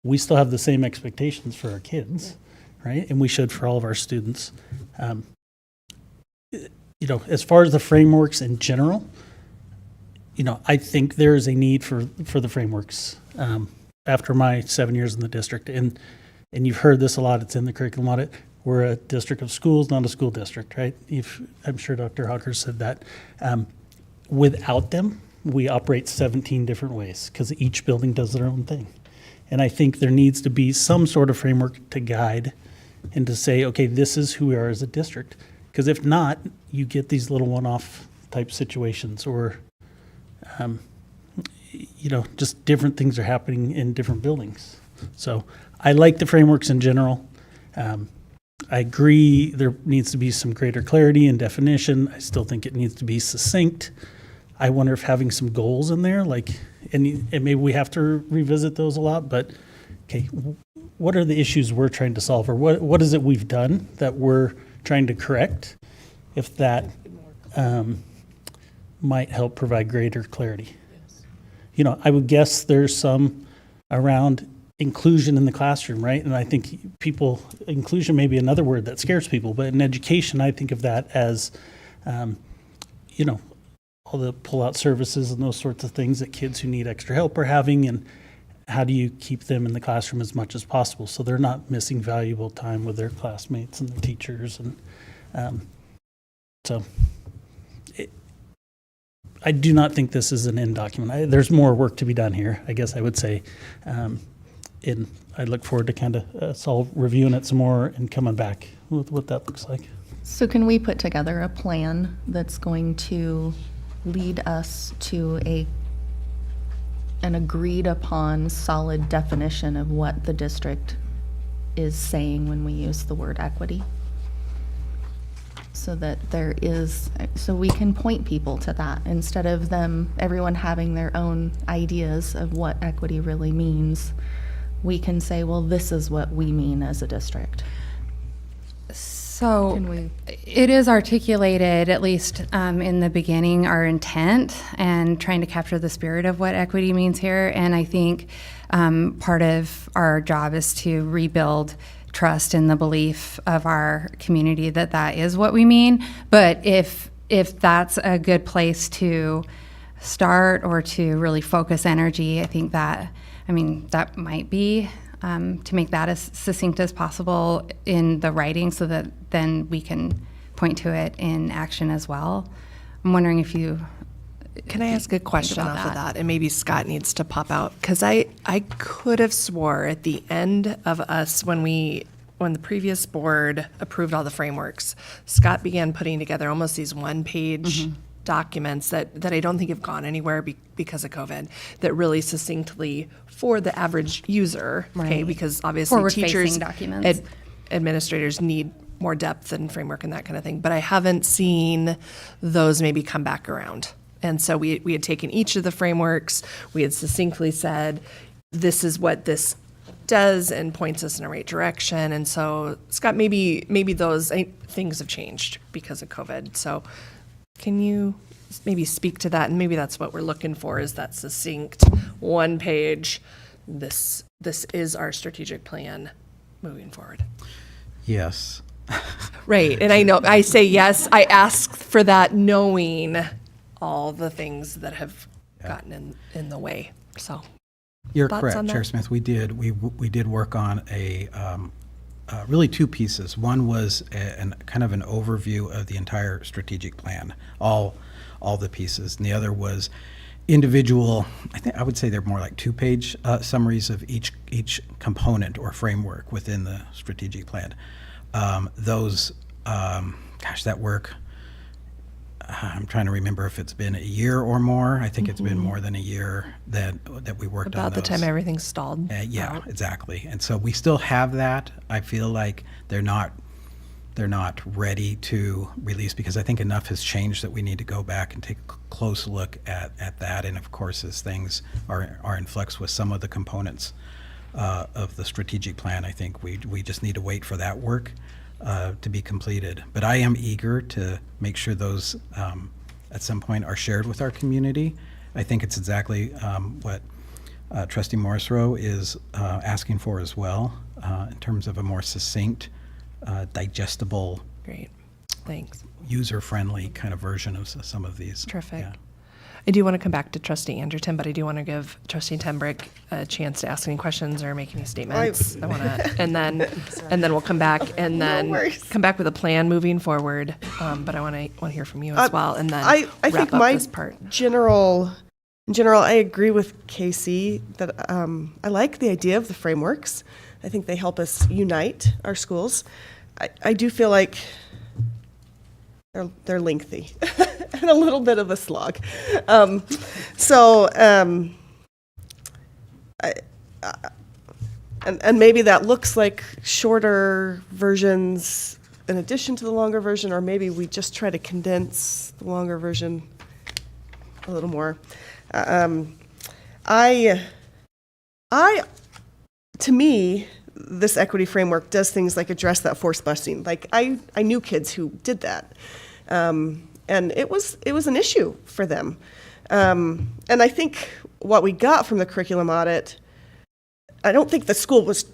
we still have the same expectations for our kids, right? And we should for all of our students. As far as the frameworks in general, I think there is a need for the frameworks after my 7 years in the district. And you've heard this a lot. It's in the curriculum audit. We're a district of schools, not a school district, right? I'm sure Dr. Hawker said that. Without them, we operate 17 different ways because each building does their own thing. And I think there needs to be some sort of framework to guide and to say, okay, this is who we are as a district. Because if not, you get these little one-off type situations, or just different things are happening in different buildings. So I like the frameworks in general. I agree there needs to be some greater clarity and definition. I still think it needs to be succinct. I wonder if having some goals in there, and maybe we have to revisit those a lot, but okay, what are the issues we're trying to solve, or what is it we've done that we're trying to correct? If that might help provide greater clarity. I would guess there's some around inclusion in the classroom, right? And I think inclusion may be another word that scares people, but in education, I think of that as, all the pull-out services and those sorts of things that kids who need extra help are having, and how do you keep them in the classroom as much as possible so they're not missing valuable time with their classmates and the teachers. And I do not think this is an end document. There's more work to be done here, I guess I would say. And I look forward to kind of reviewing it some more and coming back with what that looks like. So can we put together a plan that's going to lead us to an agreed upon solid definition of what the district is saying when we use the word equity? So that so we can point people to that instead of everyone having their own ideas of what equity really means. We can say, well, this is what we mean as a district. So it is articulated, at least in the beginning, our intent and trying to capture the spirit of what equity means here. And I think part of our job is to rebuild trust in the belief of our community that is what we mean. But if that's a good place to start or to really focus energy, I think that might be to make that as succinct as possible in the writing so that then we can point to it in action as well. I'm wondering if you... Can I ask a question off of that? And maybe Scott needs to pop out, because I could have swore at the end of us when the previous board approved all the frameworks, Scott began putting together almost these one-page documents that I don't think have gone anywhere because of COVID, that really succinctly for the average user, okay, because obviously teachers, documents. Administrators need more depth and framework and that kind of thing, but I haven't seen those maybe come back around. And so we had taken each of the frameworks, we had succinctly said, this is what this does and points us in the right direction. And so, Scott, maybe those things have changed because of COVID. So can you maybe speak to that? And maybe that's what we're looking for, is that succinct one page, this is our strategic plan moving forward. Yes. Right. And I know I say yes, I ask for that knowing all the things that have gotten in the way. So You're thoughts correct, on that? Chair Smith. We did work on really two pieces. One was kind of an overview of the entire strategic plan, all the pieces, and the other was individual. I would say they're more like 2-page summaries of each component or framework within the strategic plan. That work. I'm trying to remember if it's been a year or more. I think it's been more than a year that we worked on those. About the time everything stalled. Yeah, out. exactly. And so we still have that. I feel like they're not ready to release, because I think enough has changed that we need to go back and take a close look at that. And of course, as things are in flux with some of the components of the strategic plan, I think we just need to wait for that work to be completed. But I am eager to make sure those at some point are shared with our community. I think it's exactly what Trustee Morrisroe is asking for as well, in terms of a more succinct, digestible, Great, thanks. user-friendly kind of version of some of these. Terrific. Yeah. I do want to come back to Trustee Anderton, but I do want to give Trustee Tenbrick a chance to ask any questions or make any statements. I want to, and then we'll come back and then come back with a plan moving forward. But I want to hear from you as well, and then I wrap think up my this part. in general, I agree with Casey that I like the idea of the frameworks. I think they help us unite our schools. I do feel like they're lengthy and a little bit of a slog. And maybe that looks like shorter versions in addition to the longer version, or maybe we just try to condense the longer version a little more. To me, this equity framework does things like address that forced busing. Like I knew kids who did that, and it was an issue for them. And I think what we got from the curriculum audit, I don't think the school was,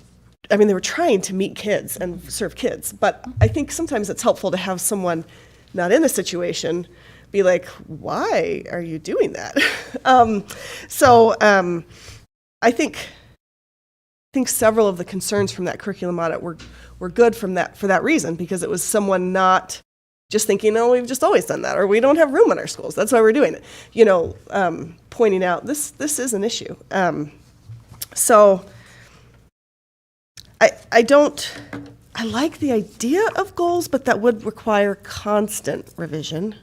I mean, they were trying to meet kids and serve kids, but I think sometimes it's helpful to have someone not in the situation be like, why are you doing that? I think several of the concerns from that curriculum audit were good for that reason, because it was someone not just thinking, oh, we've just always done that, or we don't have room in our schools, that's why we're doing it. Pointing out this is an issue. I like the idea of goals, but that would require constant revision.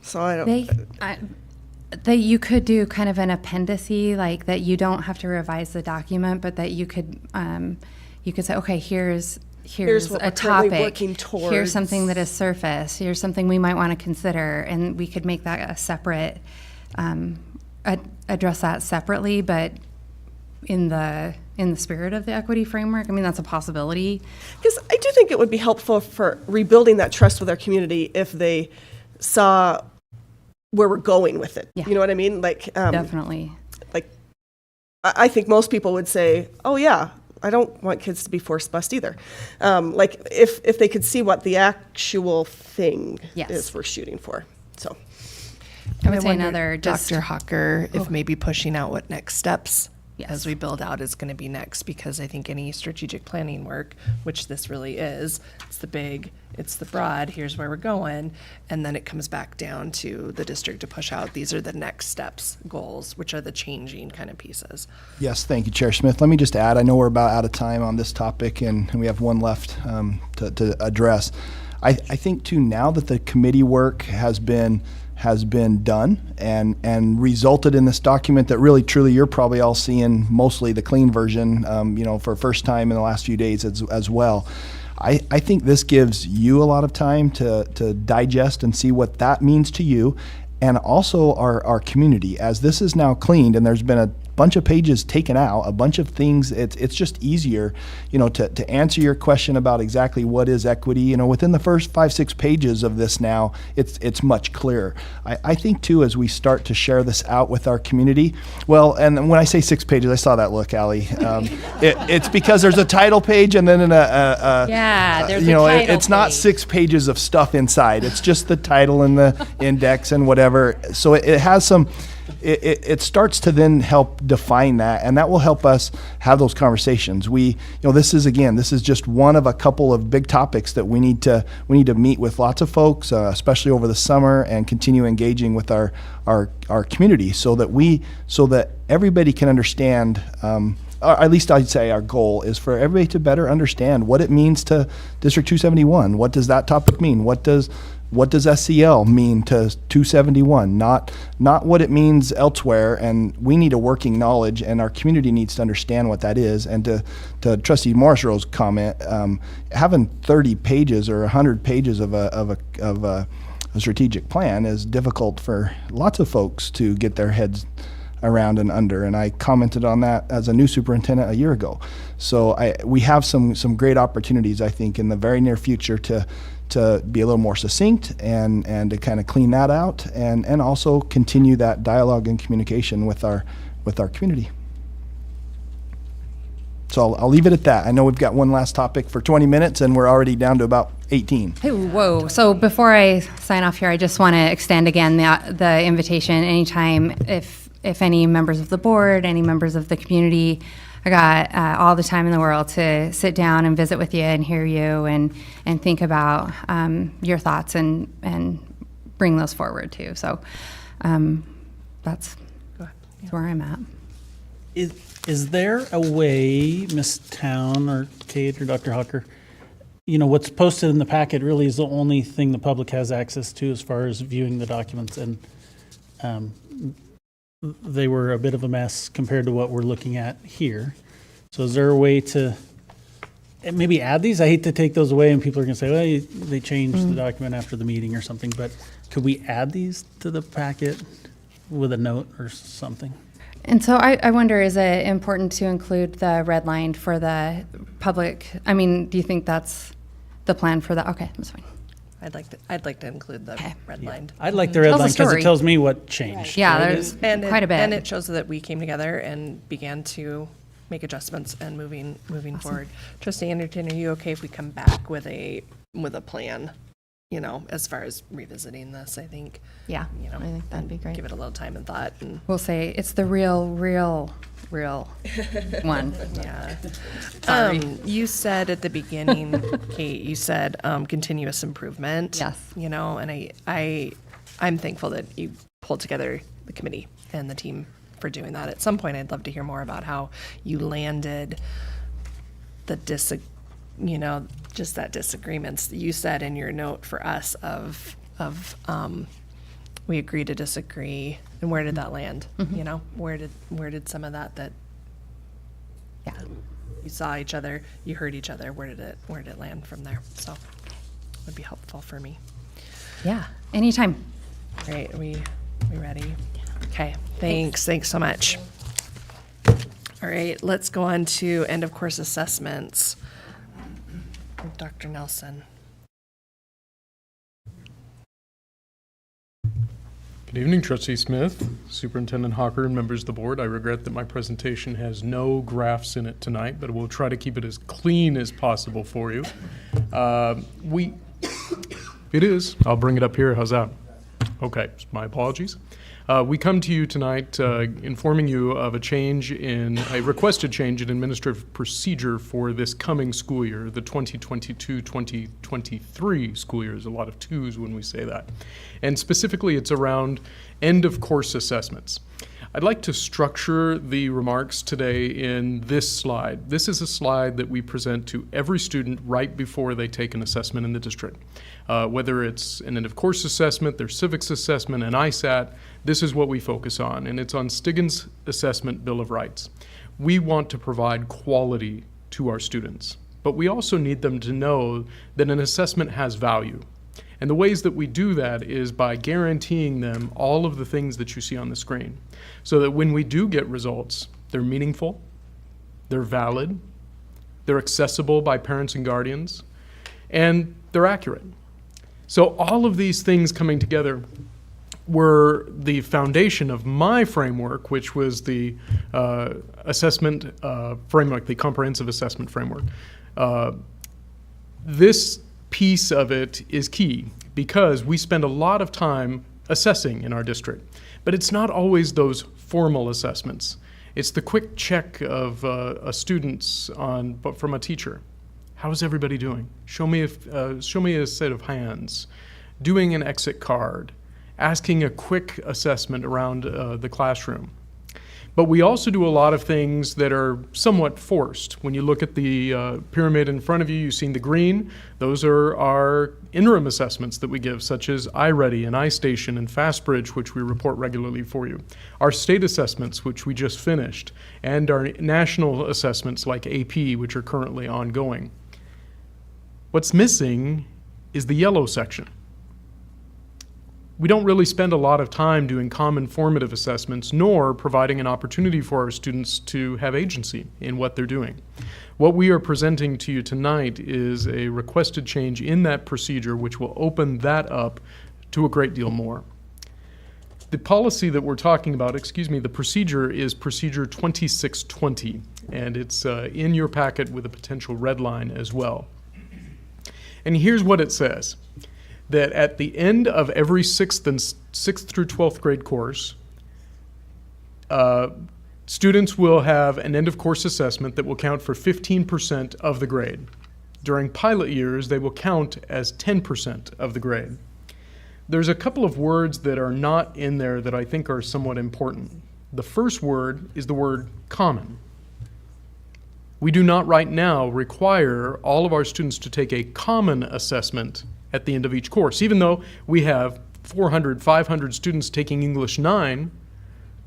So I don't. That you could do kind of an appendice, like that you don't have to revise the document, but that you could say, okay, here's what a we're currently topic, working towards. Here's something that is surface, here's something we might want to consider, and we could make that a separate, address that separately, but in the spirit of the equity framework. I mean, that's a possibility. Because I do think it would be helpful for rebuilding that trust with our community if they saw where we're going with it. Yeah. You know what I mean? Like, Definitely. Like, I think most people would say, oh yeah, I don't want kids to be forced bused either. Like if they could see what the actual thing is we're shooting for. So I would say wonder, another just Dr. Hawker, if maybe pushing out what next steps as we build out is going to be next, because I think any strategic planning work, which this really is, it's the big, it's the broad, here's where we're going, and then it comes back down to the district to push out, these are the next steps, goals, which are the changing kind of pieces. Yes, thank you, Chair Smith. Let me just add, I know we're about out of time on this topic, and we have one left to address. I think, too, now that the committee work has been done and resulted in this document that really truly you're probably all seeing mostly the clean version, for first time in the last few days as well. I think this gives you a lot of time to digest and see what that means to you, and also our community. As this is now cleaned and there's been a bunch of pages taken out, a bunch of things, it's just easier, to answer your question about exactly what is equity. Within the first 5-6 pages of this now, it's much clearer. I think too, as we start to share this out with our community, well, and when I say 6 pages, I saw that look, Allie. It's because there's a title page and then there's a title it's not page. 6 pages of stuff inside. It's just the title and the index and whatever. So it has some. It starts to then help define that, and that will help us have those conversations. This is just one of a couple of big topics that we need to meet with lots of folks, especially over the summer, and continue engaging with our community so that everybody can understand. Or at least I'd say our goal is for everybody to better understand what it means to District 271. What does that topic mean? What does SCL mean to 271? Not what it means elsewhere, and we need a working knowledge, and our community needs to understand what that is. And to Trustee Morrisrow's comment, having 30 pages or 100 pages of a strategic plan is difficult for lots of folks to get their heads around and under, and I commented on that as a new superintendent a year ago. So we have some great opportunities, I think, in the very near future to be a little more succinct and to kind of clean that out and also continue that dialogue and communication with our community. So I'll leave it at that. I know we've got one last topic for 20 minutes and we're already down to about 18. Hey, whoa. So before I sign off here, I just want to extend again the invitation anytime if any members of the board, any members of the community, I got all the time in the world to sit down and visit with you and hear you and think about your thoughts and bring those forward too. So that's where I'm at. Is there a way, Ms. Town or Kate or Dr. Hawker, what's posted in the packet really is the only thing the public has access to as far as viewing the documents, and they were a bit of a mess compared to what we're looking at here. So is there a way to maybe add these? I hate to take those away and people are going to say, well, they changed the document after the meeting or something, but could we add these to the packet with a note or something? And so I wonder, is it important to include the red line for the public? I mean, do you think that's the plan for that? Okay, that's fine. I'd like to include the red line. I'd like the red line because it tells me what changed. Yeah, right? there's quite a bit. And it shows that we came together and began to make adjustments and moving forward. Trustee Anderton, are you okay if we come back with a plan, as far as revisiting this? I think. Yeah, I think that'd be great. Give it a little time and thought. And we'll say it's the real one. Yeah. Sorry. You said at the beginning, Kate, you said continuous improvement. Yes. And I'm thankful that you pulled together the committee and the team for doing that. At some point, I'd love to hear more about how you landed the just that disagreements. You said in your note for us of we agree to disagree, and where did that land? Where did some of that yeah, you saw each other, you heard each other, where did it land from there? So it would be helpful for me. Yeah, anytime. All right, are we ready? Okay, thanks so much. All right, let's go on to end of course assessments. Dr. Nelson. Good evening, Trustee Smith, Superintendent Hawker, and members of the board. I regret that my presentation has no graphs in it tonight, but we'll try to keep it as clean as possible for you. It is. I'll bring it up here. How's that? Okay, my apologies. We come to you tonight informing you of a requested change in administrative procedure for this coming school year, the 2022-2023 school year. There's a lot of twos when we say that. And specifically, it's around end-of-course assessments. I'd like to structure the remarks today in this slide. This is a slide that we present to every student right before they take an assessment in the district. Whether it's an end-of-course assessment, their civics assessment, an ISAT, this is what we focus on, and it's on Stiggin's Assessment Bill of Rights. We want to provide quality to our students, but we also need them to know that an assessment has value. And the ways that we do that is by guaranteeing them all of the things that you see on the screen, so that when we do get results, they're meaningful, they're valid, they're accessible by parents and guardians, and they're accurate. So all of these things coming together were the foundation of my framework, which was the assessment framework, the comprehensive assessment framework. This piece of it is key because we spend a lot of time assessing in our district, but it's not always those formal assessments. It's the quick check of a student's from a teacher. How's everybody doing? Show me a set of hands. Doing an exit card. Asking a quick assessment around the classroom. But we also do a lot of things that are somewhat forced. When you look at the pyramid in front of you, you've seen the green. Those are our interim assessments that we give, such as iReady and iStation and FastBridge, which we report regularly for you. Our state assessments, which we just finished, and our national assessments like AP, which are currently ongoing. What's missing is the yellow section. We don't really spend a lot of time doing common formative assessments, nor providing an opportunity for our students to have agency in what they're doing. What we are presenting to you tonight is a requested change in that procedure, which will open that up to a great deal more. The policy that we're talking about, the procedure is Procedure 2620, and it's in your packet with a potential red line as well. And here's what it says. That at the end of every 6th through 12th grade course, students will have an end-of-course assessment that will count for 15% of the grade. During pilot years, they will count as 10% of the grade. There's a couple of words that are not in there that I think are somewhat important. The first word is the word common. We do not right now require all of our students to take a common assessment at the end of each course. Even though we have 400, 500 students taking English 9,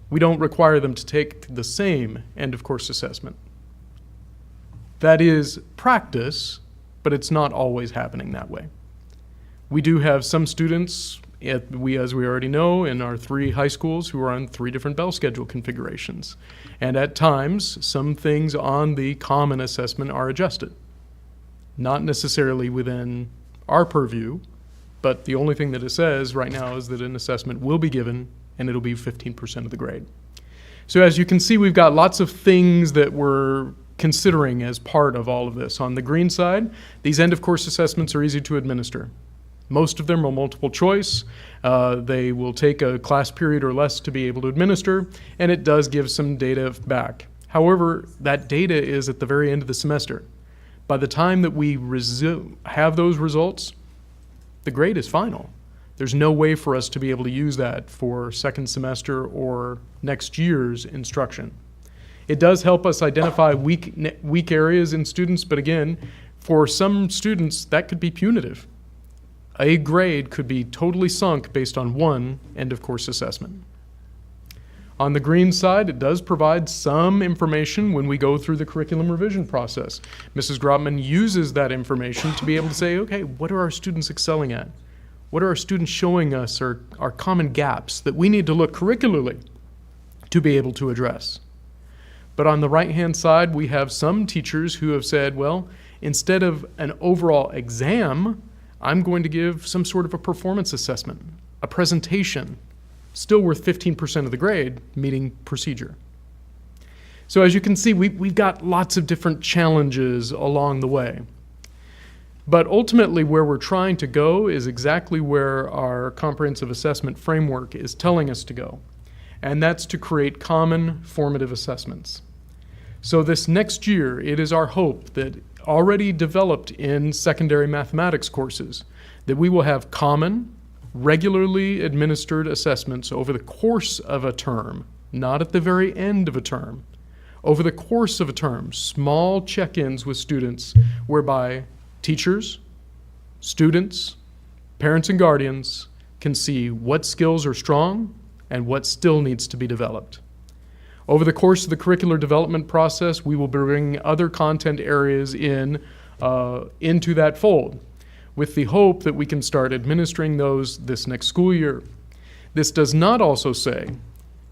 we don't require them to take the same end of course assessment. That is practice, but it's not always happening that way. We do have some students, as we already know, in our 3 high schools who are on 3 different bell schedule configurations. And at times, some things on the common assessment are adjusted. Not necessarily within our purview, but the only thing that it says right now is that an assessment will be given and it'll be 15% of the grade. So as you can see, we've got lots of things that we're considering as part of all of this. On the green side, these end of course assessments are easy to administer. Most of them are multiple choice. They will take a class period or less to be able to administer, and it does give some data back. However, that data is at the very end of the semester. By the time that we have those results, the grade is final. There's no way for us to be able to use that for second semester or next year's instruction. It does help us identify weak areas in students, but again, for some students, that could be punitive. A grade could be totally sunk based on one end of course assessment. On the green side, it does provide some information when we go through the curriculum revision process. Mrs. Grotman uses that information to be able to say, okay, what are our students excelling at? What are our students showing us are common gaps that we need to look curricularly to be able to address? But on the right-hand side, we have some teachers who have said, well, instead of an overall exam, I'm going to give some sort of a performance assessment, a presentation, still worth 15% of the grade, meeting procedure. So as you can see, we've got lots of different challenges along the way. But ultimately, where we're trying to go is exactly where our comprehensive assessment framework is telling us to go, and that's to create common formative assessments. So this next year, it is our hope that already developed in secondary mathematics courses, that we will have common, regularly administered assessments over the course of a term, not at the very end of a term. Over the course of a term, small check-ins with students whereby teachers, students, parents and guardians can see what skills are strong and what still needs to be developed. Over the course of the curricular development process, we will bring other content areas into that fold, with the hope that we can start administering those this next school year. This does not also say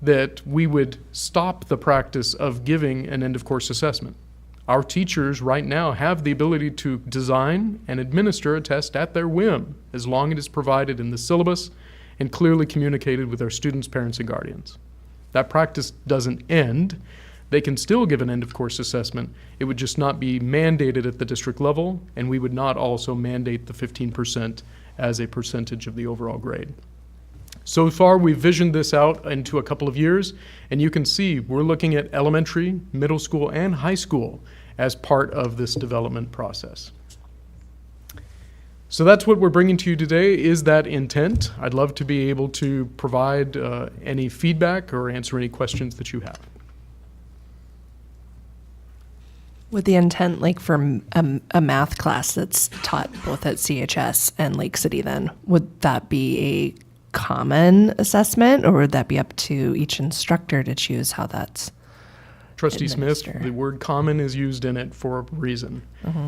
that we would stop the practice of giving an end-of-course assessment. Our teachers right now have the ability to design and administer a test at their whim, as long as it is provided in the syllabus and clearly communicated with our students, parents, and guardians. That practice doesn't end. They can still give an end-of-course assessment. It would just not be mandated at the district level, and we would not also mandate the 15% as a percentage of the overall grade. So far, we've visioned this out into a couple of years, and you can see we're looking at elementary, middle school, and high school as part of this development process. So that's what we're bringing to you today, is that intent. I'd love to be able to provide any feedback or answer any questions that you have. With the intent, like for a math class that's taught both at CHS and Lake City, then would that be a common assessment, or would that be up to each instructor to choose how that's Trustee Smith, the word common is used in it for a reason.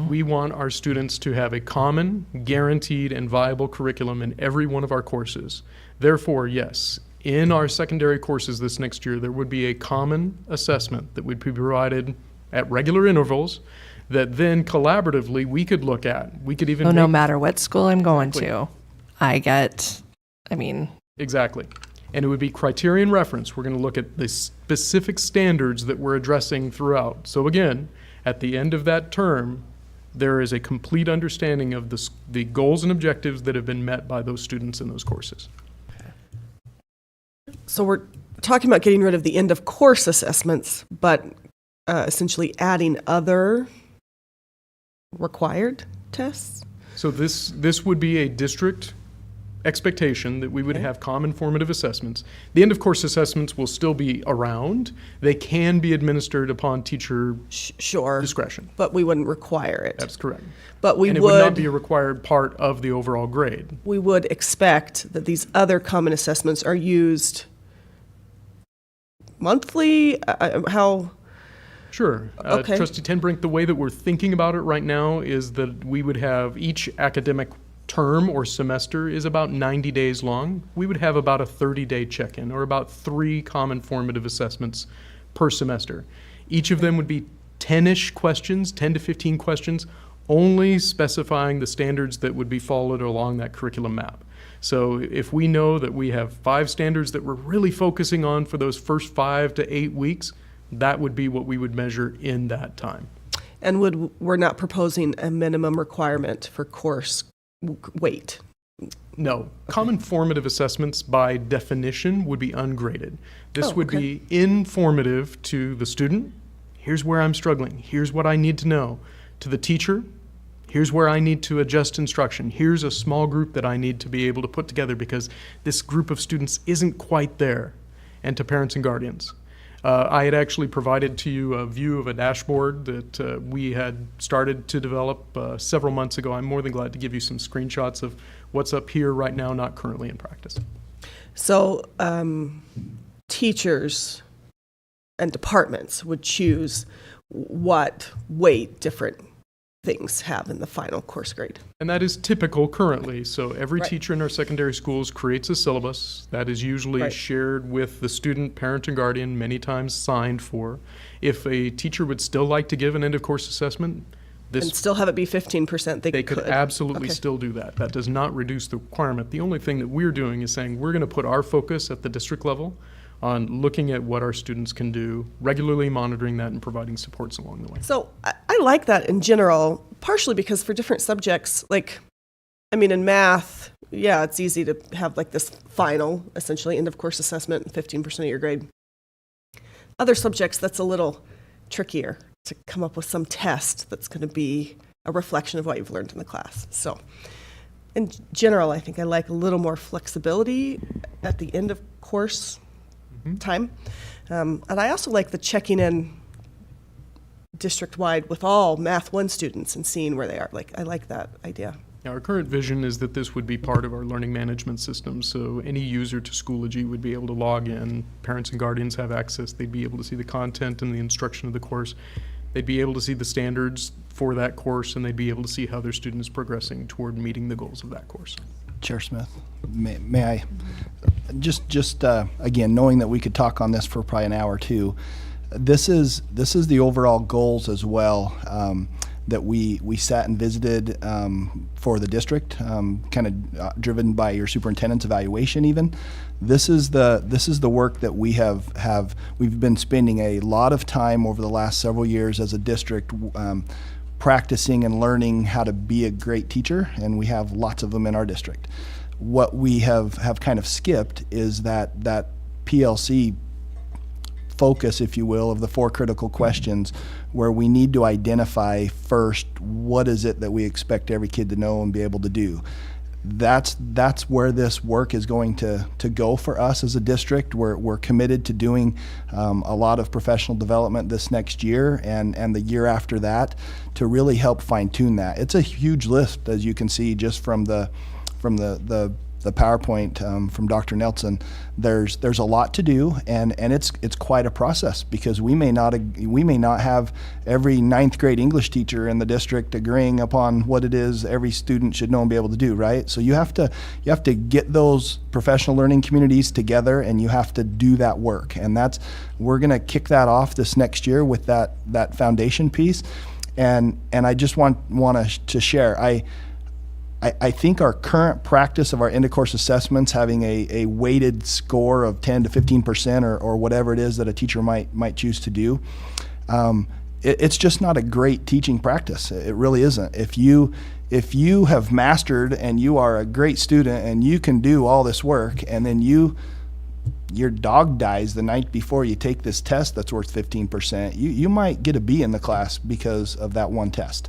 We want our students to have a common, guaranteed, and viable curriculum in every one of our courses. Therefore, yes, in our secondary courses this next year, there would be a common assessment that would be provided at regular intervals that then collaboratively we could look at. We could even no matter what school I'm going to, Exactly. And it would be criterion reference. We're going to look at the specific standards that we're addressing throughout. So again, at the end of that term, there is a complete understanding of the goals and objectives that have been met by those students in those courses. So we're talking about getting rid of the end of course assessments, but essentially adding other required tests? So this would be a district expectation that we would have common formative assessments. The end of course assessments will still be around. They can be administered upon teacher discretion. But we wouldn't require it. That's correct. But we and it would not be a required part of the overall grade. We would expect that these other common assessments are used monthly. How? Sure. Okay. Trustee Tenbrink, the way that we're thinking about it right now is that we would have each academic term or semester is about 90 days long. We would have about a 30-day check-in, or about 3 common formative assessments per semester. Each of them would be 10-ish questions, 10 to 15 questions, only specifying the standards that would be followed along that curriculum map. So if we know that we have 5 standards that we're really focusing on for those first 5 to 8 weeks, that would be what we would measure in that time. And we're not proposing a minimum requirement for course weight? No. Common formative assessments by definition would be ungraded. This would be informative to the student. Here's where I'm struggling. Here's what I need to know. To the teacher, here's where I need to adjust instruction. Here's a small group that I need to be able to put together because this group of students isn't quite there. And to parents and guardians. I had actually provided to you a view of a dashboard that we had started to develop several months ago. I'm more than glad to give you some screenshots of what's up here right now, not currently in practice. So teachers and departments would choose what weight different things have in the final course grade. And that is typical currently. So every teacher in our secondary schools creates a syllabus that is usually shared with the student, parent, and guardian, many times signed for. If a teacher would still like to give an end of course assessment, and still have it be 15%, they could absolutely still do that. That does not reduce the requirement. The only thing that we're doing is saying we're going to put our focus at the district level on looking at what our students can do, regularly monitoring that and providing supports along the way. So I like that in general, partially because for different subjects, like, I mean, in math, yeah, it's easy to have like this final, essentially, end of course assessment and 15% of your grade. Other subjects, that's a little trickier to come up with some test that's going to be a reflection of what you've learned in the class. So in general, I think I like a little more flexibility at the end of course time. And I also like the checking in district-wide with all Math 1 students and seeing where they are. Like, I like that idea. Yeah, our current vision is that this would be part of our learning management system, so any user to Schoology would be able to log in. Parents and guardians have access. They'd be able to see the content and the instruction of the course. They'd be able to see the standards for that course, and they'd be able to see how their student is progressing toward meeting the goals of that course. Chair Smith, may I just again, knowing that we could talk on this for probably an hour or two, this is the overall goals as well that we sat and visited for the district, kind of driven by your superintendent's evaluation. Even this is the work that we've been spending a lot of time over the last several years as a district. Practicing and learning how to be a great teacher, and we have lots of them in our district. What we have kind of skipped is that PLC focus, if you will, of the 4 critical questions, where we need to identify first what is it that we expect every kid to know and be able to do. That's where this work is going to go for us as a district. We're committed to doing a lot of professional development this next year and the year after that to really help fine tune that. It's a huge list, as you can see just from the PowerPoint from Dr. Nelson. There's a lot to do, and it's quite a process because we may not have every 9th grade English teacher in the district agreeing upon what it is every student should know and be able to do, right? So you have to get those professional learning communities together, and you have to do that work, and we're going to kick that off this next year with that foundation piece, and I just want to share. I think our current practice of our end of course assessments having a weighted score of 10 to 15% or whatever it is that a teacher might choose to do, it's just not a great teaching practice. It really isn't. If you have mastered and you are a great student and you can do all this work, and then you your dog dies the night before you take this test that's worth 15%, you might get a B in the class because of that one test.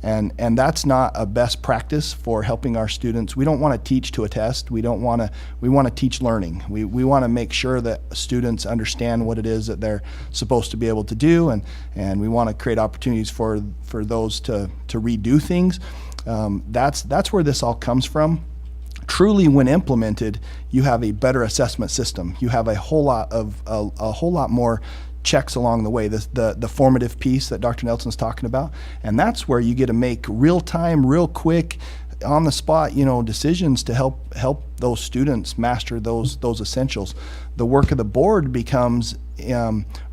And that's not a best practice for helping our students. We don't want to teach to a test. We want to teach learning. We want to make sure that students understand what it is that they're supposed to be able to do, and we want to create opportunities for those to redo things. That's where this all comes from. Truly, when implemented, you have a better assessment system. You have a whole lot more checks along the way, the formative piece that Dr. Nelson's talking about. And that's where you get to make real time, real quick, on the spot, decisions to help those students master those essentials. The work of the board becomes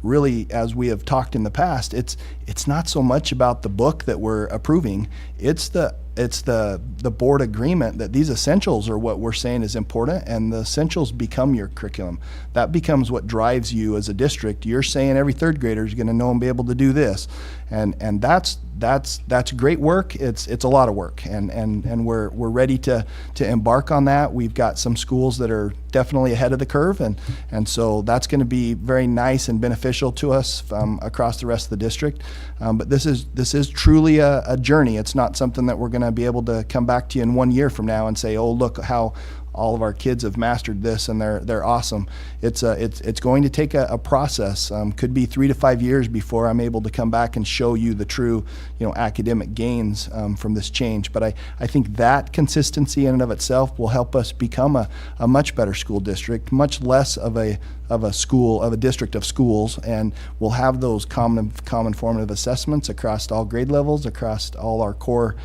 really, as we have talked in the past, it's not so much about the book that we're approving. It's the board agreement that these essentials are what we're saying is important, and the essentials become your curriculum. That becomes what drives you as a district. You're saying every third grader is going to know and be able to do this, and that's great work. It's a lot of work, and we're ready to embark on that. We've got some schools that are definitely ahead of the curve, and so that's going to be very nice and beneficial to us across the rest of the district. But this is truly a journey. It's not something that we're going to be able to come back to you in 1 year from now and say, oh, look how all of our kids have mastered this and they're awesome. It's going to take a process. Could be 3 to 5 years before I'm able to come back and show you the true academic gains from this change. But I think that consistency in and of itself will help us become a much better school district, much less of a district of schools, and we'll have those common formative assessments across all grade levels, across all our core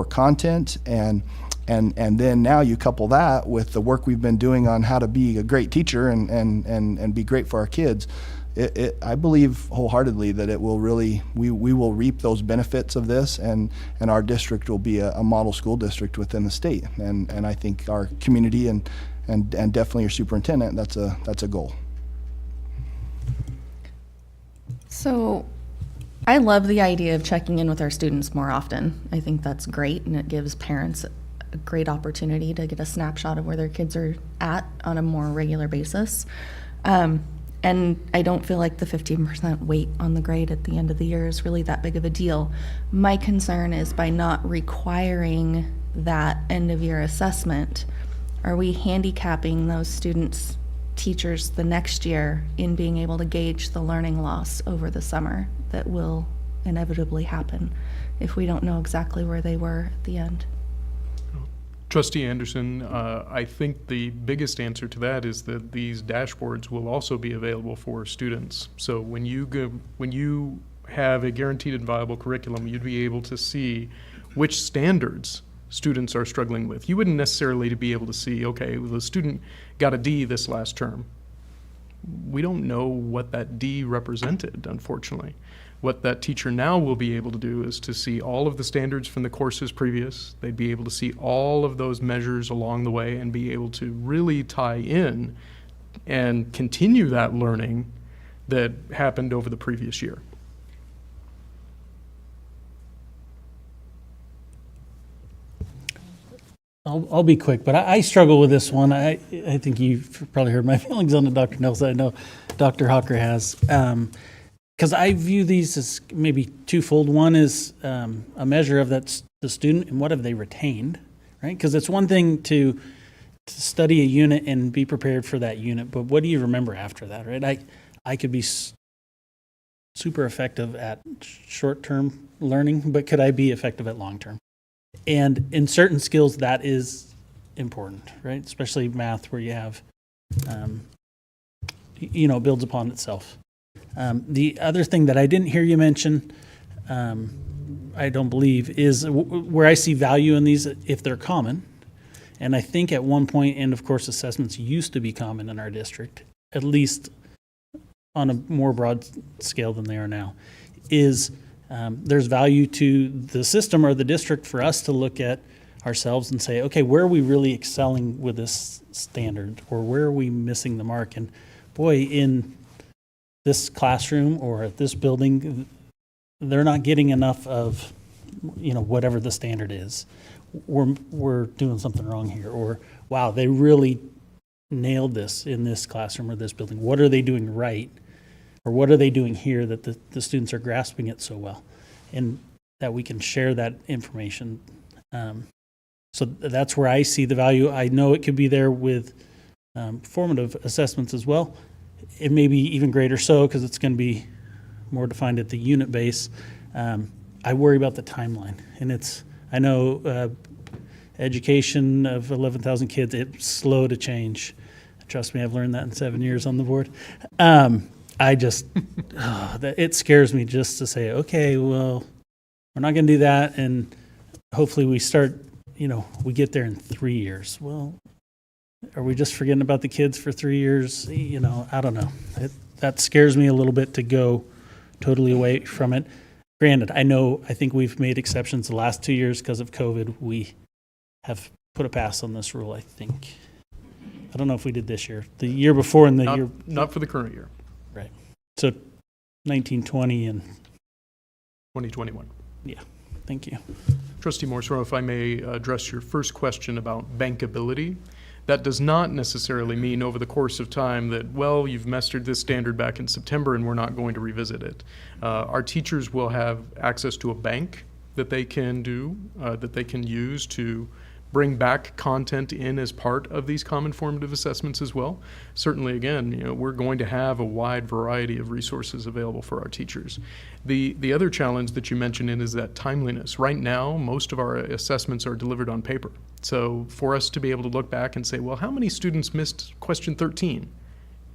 content, and then now you couple that with the work we've been doing on how to be a great teacher and be great for our kids. I believe wholeheartedly that it will really, we will reap those benefits of this, and our district will be a model school district within the state. And I think our community and definitely your superintendent, that's a goal. So I love the idea of checking in with our students more often. I think that's great, and it gives parents a great opportunity to get a snapshot of where their kids are at on a more regular basis. And I don't feel like the 15% weight on the grade at the end of the year is really that big of a deal. My concern is by not requiring that end of year assessment, are we handicapping those students, teachers the next year in being able to gauge the learning loss over the summer that will inevitably happen if we don't know exactly where they were at the end? Trustee Anderson, I think the biggest answer to that is that these dashboards will also be available for students. So when you have a guaranteed and viable curriculum, you'd be able to see which standards students are struggling with. You wouldn't necessarily be able to see, okay, well, the student got a D this last term. We don't know what that D represented, unfortunately. What that teacher now will be able to do is to see all of the standards from the courses previous. They'd be able to see all of those measures along the way and be able to really tie in and continue that learning that happened over the previous year. I'll be quick, but I struggle with this one. I think you've probably heard my feelings on it, Dr. Nelson. I know Dr. Hawker has. Because I view these as maybe twofold. One is a measure of the student and what have they retained, right? Because it's one thing to study a unit and be prepared for that unit, but what do you remember after that, right? I could be super effective at short-term learning, but could I be effective at long-term? And in certain skills, that is important, right? Especially math, where you have, builds upon itself. The other thing that I didn't hear you mention, I don't believe, is where I see value in these if they're common. And I think at one point, end of course assessments used to be common in our district, at least on a more broad scale than they are now, is there's value to the system or the district for us to look at ourselves and say, okay, where are we really excelling with this standard, or where are we missing the mark? And boy, in this classroom or at this building, they're not getting enough of, whatever the standard is. We're doing something wrong here. Or, wow, they really nailed this in this classroom or this building. What are they doing right? Or what are they doing here that the students are grasping it so well? And that we can share that information. So that's where I see the value. I know it could be there with formative assessments as well. It may be even greater so because it's going to be more defined at the unit base. I worry about the timeline. And I know education of 11,000 kids, it's slow to change. Trust me, I've learned that in 7 years on the board. It scares me just to say, okay, well, we're not going to do that. And hopefully we start, we get there in 3 years. Well, are we just forgetting about the kids for 3 years? I don't know. That scares me a little bit to go totally away from it. Granted, I think we've made exceptions the last 2 years because of COVID. We have put a pass on this rule, I think. I don't know if we did this year. The year before and the year... Not for the current year. Right. So 1920 and... 2021. Yeah. Thank you. Trustee Morserow, if I may address your first question about bankability. That does not necessarily mean over the course of time that, well, you've mastered this standard back in September and we're not going to revisit it. Our teachers will have access to a bank that they can use to bring back content in as part of these common formative assessments as well. Certainly, again, we're going to have a wide variety of resources available for our teachers. The other challenge that you mentioned is that timeliness. Right now, most of our assessments are delivered on paper. So for us to be able to look back and say, well, how many students missed question 13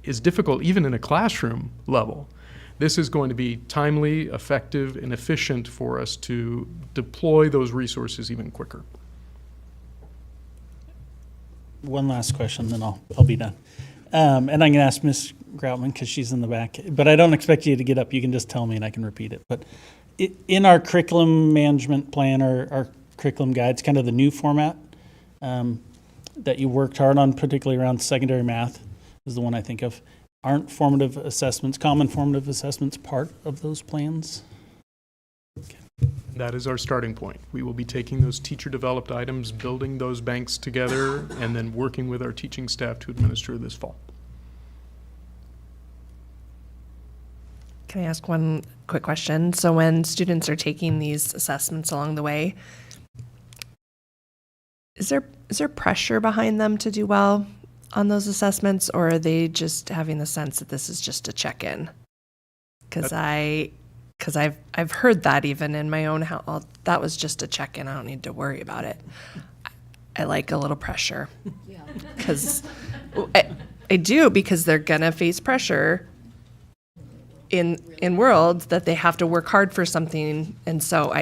is difficult even in a classroom level. This is going to be timely, effective, and efficient for us to deploy those resources even quicker. One last question, then I'll be done. And I'm going to ask Ms. Groutman because she's in the back. But I don't expect you to get up. You can just tell me and I can repeat it. But in our curriculum management plan or our curriculum guides, kind of the new format that you worked hard on, particularly around secondary math, is the one I think of. Aren't formative assessments, common formative assessments, part of those plans? Okay. That is our starting point. We will be taking those teacher-developed items, building those banks together, and then working with our teaching staff to administer this fall. Can I ask one quick question? So when students are taking these assessments along the way, is there pressure behind them to do well on those assessments, or are they just having the sense that this is just a check-in? Because I've heard that even in my own house. Oh, that was just a check-in. I don't need to worry about it. I like a little pressure. Because I do, because they're gonna face pressure in worlds that they have to work hard for something, and so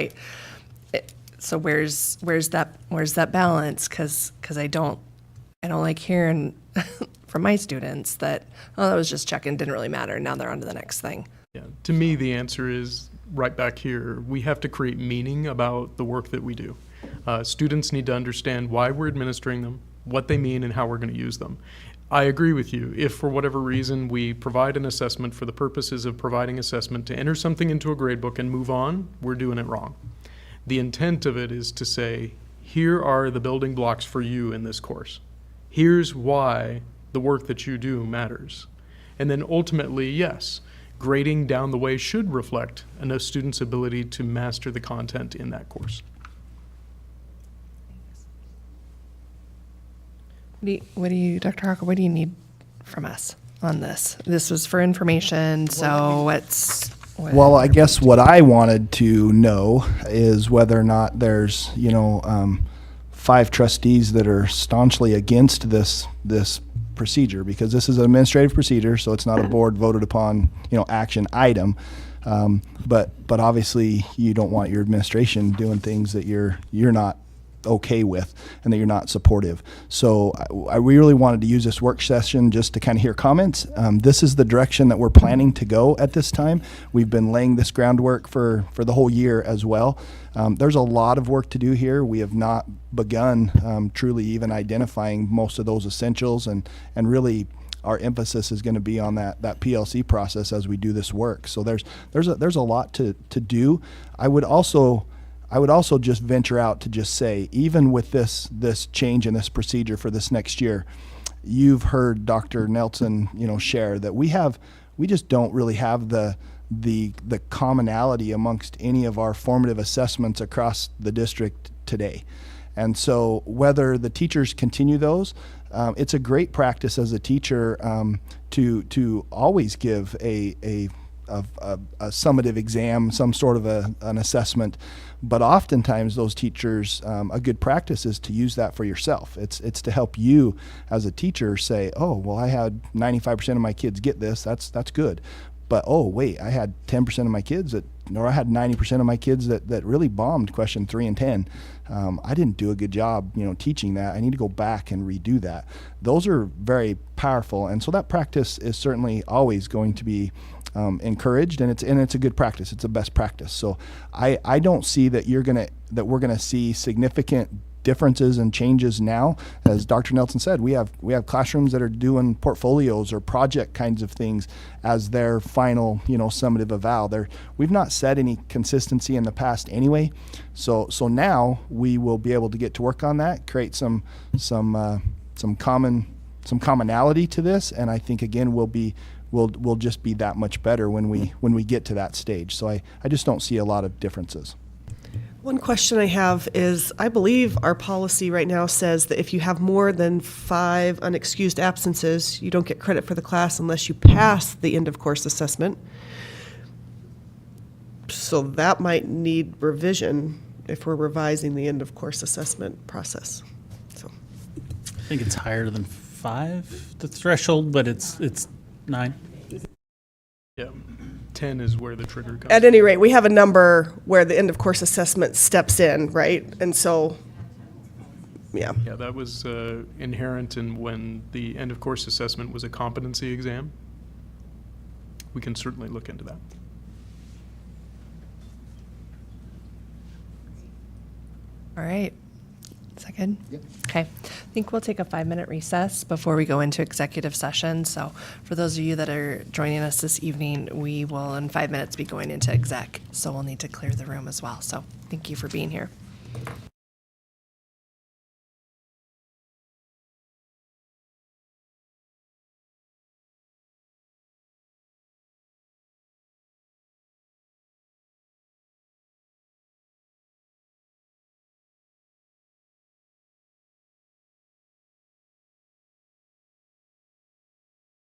where's that balance? Because I don't like hearing from my students that, oh, that was just check-in, didn't really matter, now they're on to the next thing. Yeah. To me, the answer is right back here. We have to create meaning about the work that we do. Students need to understand why we're administering them, what they mean, and how we're going to use them. I agree with you. If for whatever reason we provide an assessment for the purposes of providing assessment to enter something into a gradebook and move on, we're doing it wrong. The intent of it is to say, here are the building blocks for you in this course. Here's why the work that you do matters. And then ultimately, yes, grading down the way should reflect a student's ability to master the content in that course. What do you, Dr. Harker, what do you need from us on this? This was for information, so Well, I guess what I wanted to know is whether or not there's, 5 trustees that are staunchly against this procedure, because this is an administrative procedure, so it's not a board voted upon, action item. But obviously you don't want your administration doing things that you're not okay with and that you're not supportive. So I really wanted to use this work session just to kind of hear comments. This is the direction that we're planning to go at this time. We've been laying this groundwork for the whole year as well. There's a lot of work to do here. We have not begun truly even identifying most of those essentials, and really our emphasis is going to be on that PLC process as we do this work. So there's a lot to do. I would also just venture out to just say, even with this change in this procedure for this next year, you've heard Dr. Nelson, share that we just don't really have the commonality amongst any of our formative assessments across the district today. And so whether the teachers continue those, it's a great practice as a teacher to always give a summative exam, some sort of an assessment. But oftentimes those teachers, a good practice is to use that for yourself. It's to help you as a teacher say, oh, well, I had 95% of my kids get this. That's good. But, oh, wait, I had 10% of my kids or I had 90% of my kids that really bombed question 3 and 10. I didn't do a good job, teaching that. I need to go back and redo that. Those are very powerful. And so that practice is certainly always going to be encouraged, and it's a good practice. It's a best practice. So I don't see that we're gonna see significant differences and changes now. As Dr. Nelson said, we have classrooms that are doing portfolios or project kinds of things as their final, summative eval. We've not set any consistency in the past anyway. So now we will be able to get to work on that, create some commonality to this, and I think again we'll just be that much better when we get to that stage. So I just don't see a lot of differences. One question I have is, I believe our policy right now says that if you have more than 5 unexcused absences, you don't get credit for the class unless you pass the end of course assessment. So that might need revision if we're revising the end of course assessment process. So I think it's higher than 5, the threshold, but it's 9. Yeah, 10 is where the trigger comes. At any rate, we have a number where the end of course assessment steps in, right? And so, yeah. Yeah, that was inherent in when the end of course assessment was a competency exam. We can certainly look into that. All right. Is that good? Yep. Okay. I think we'll take a 5-minute recess before we go into executive session. So for those of you that are joining us this evening, we will in 5 minutes be going into exec. So we'll need to clear the room as well. So thank you for being here.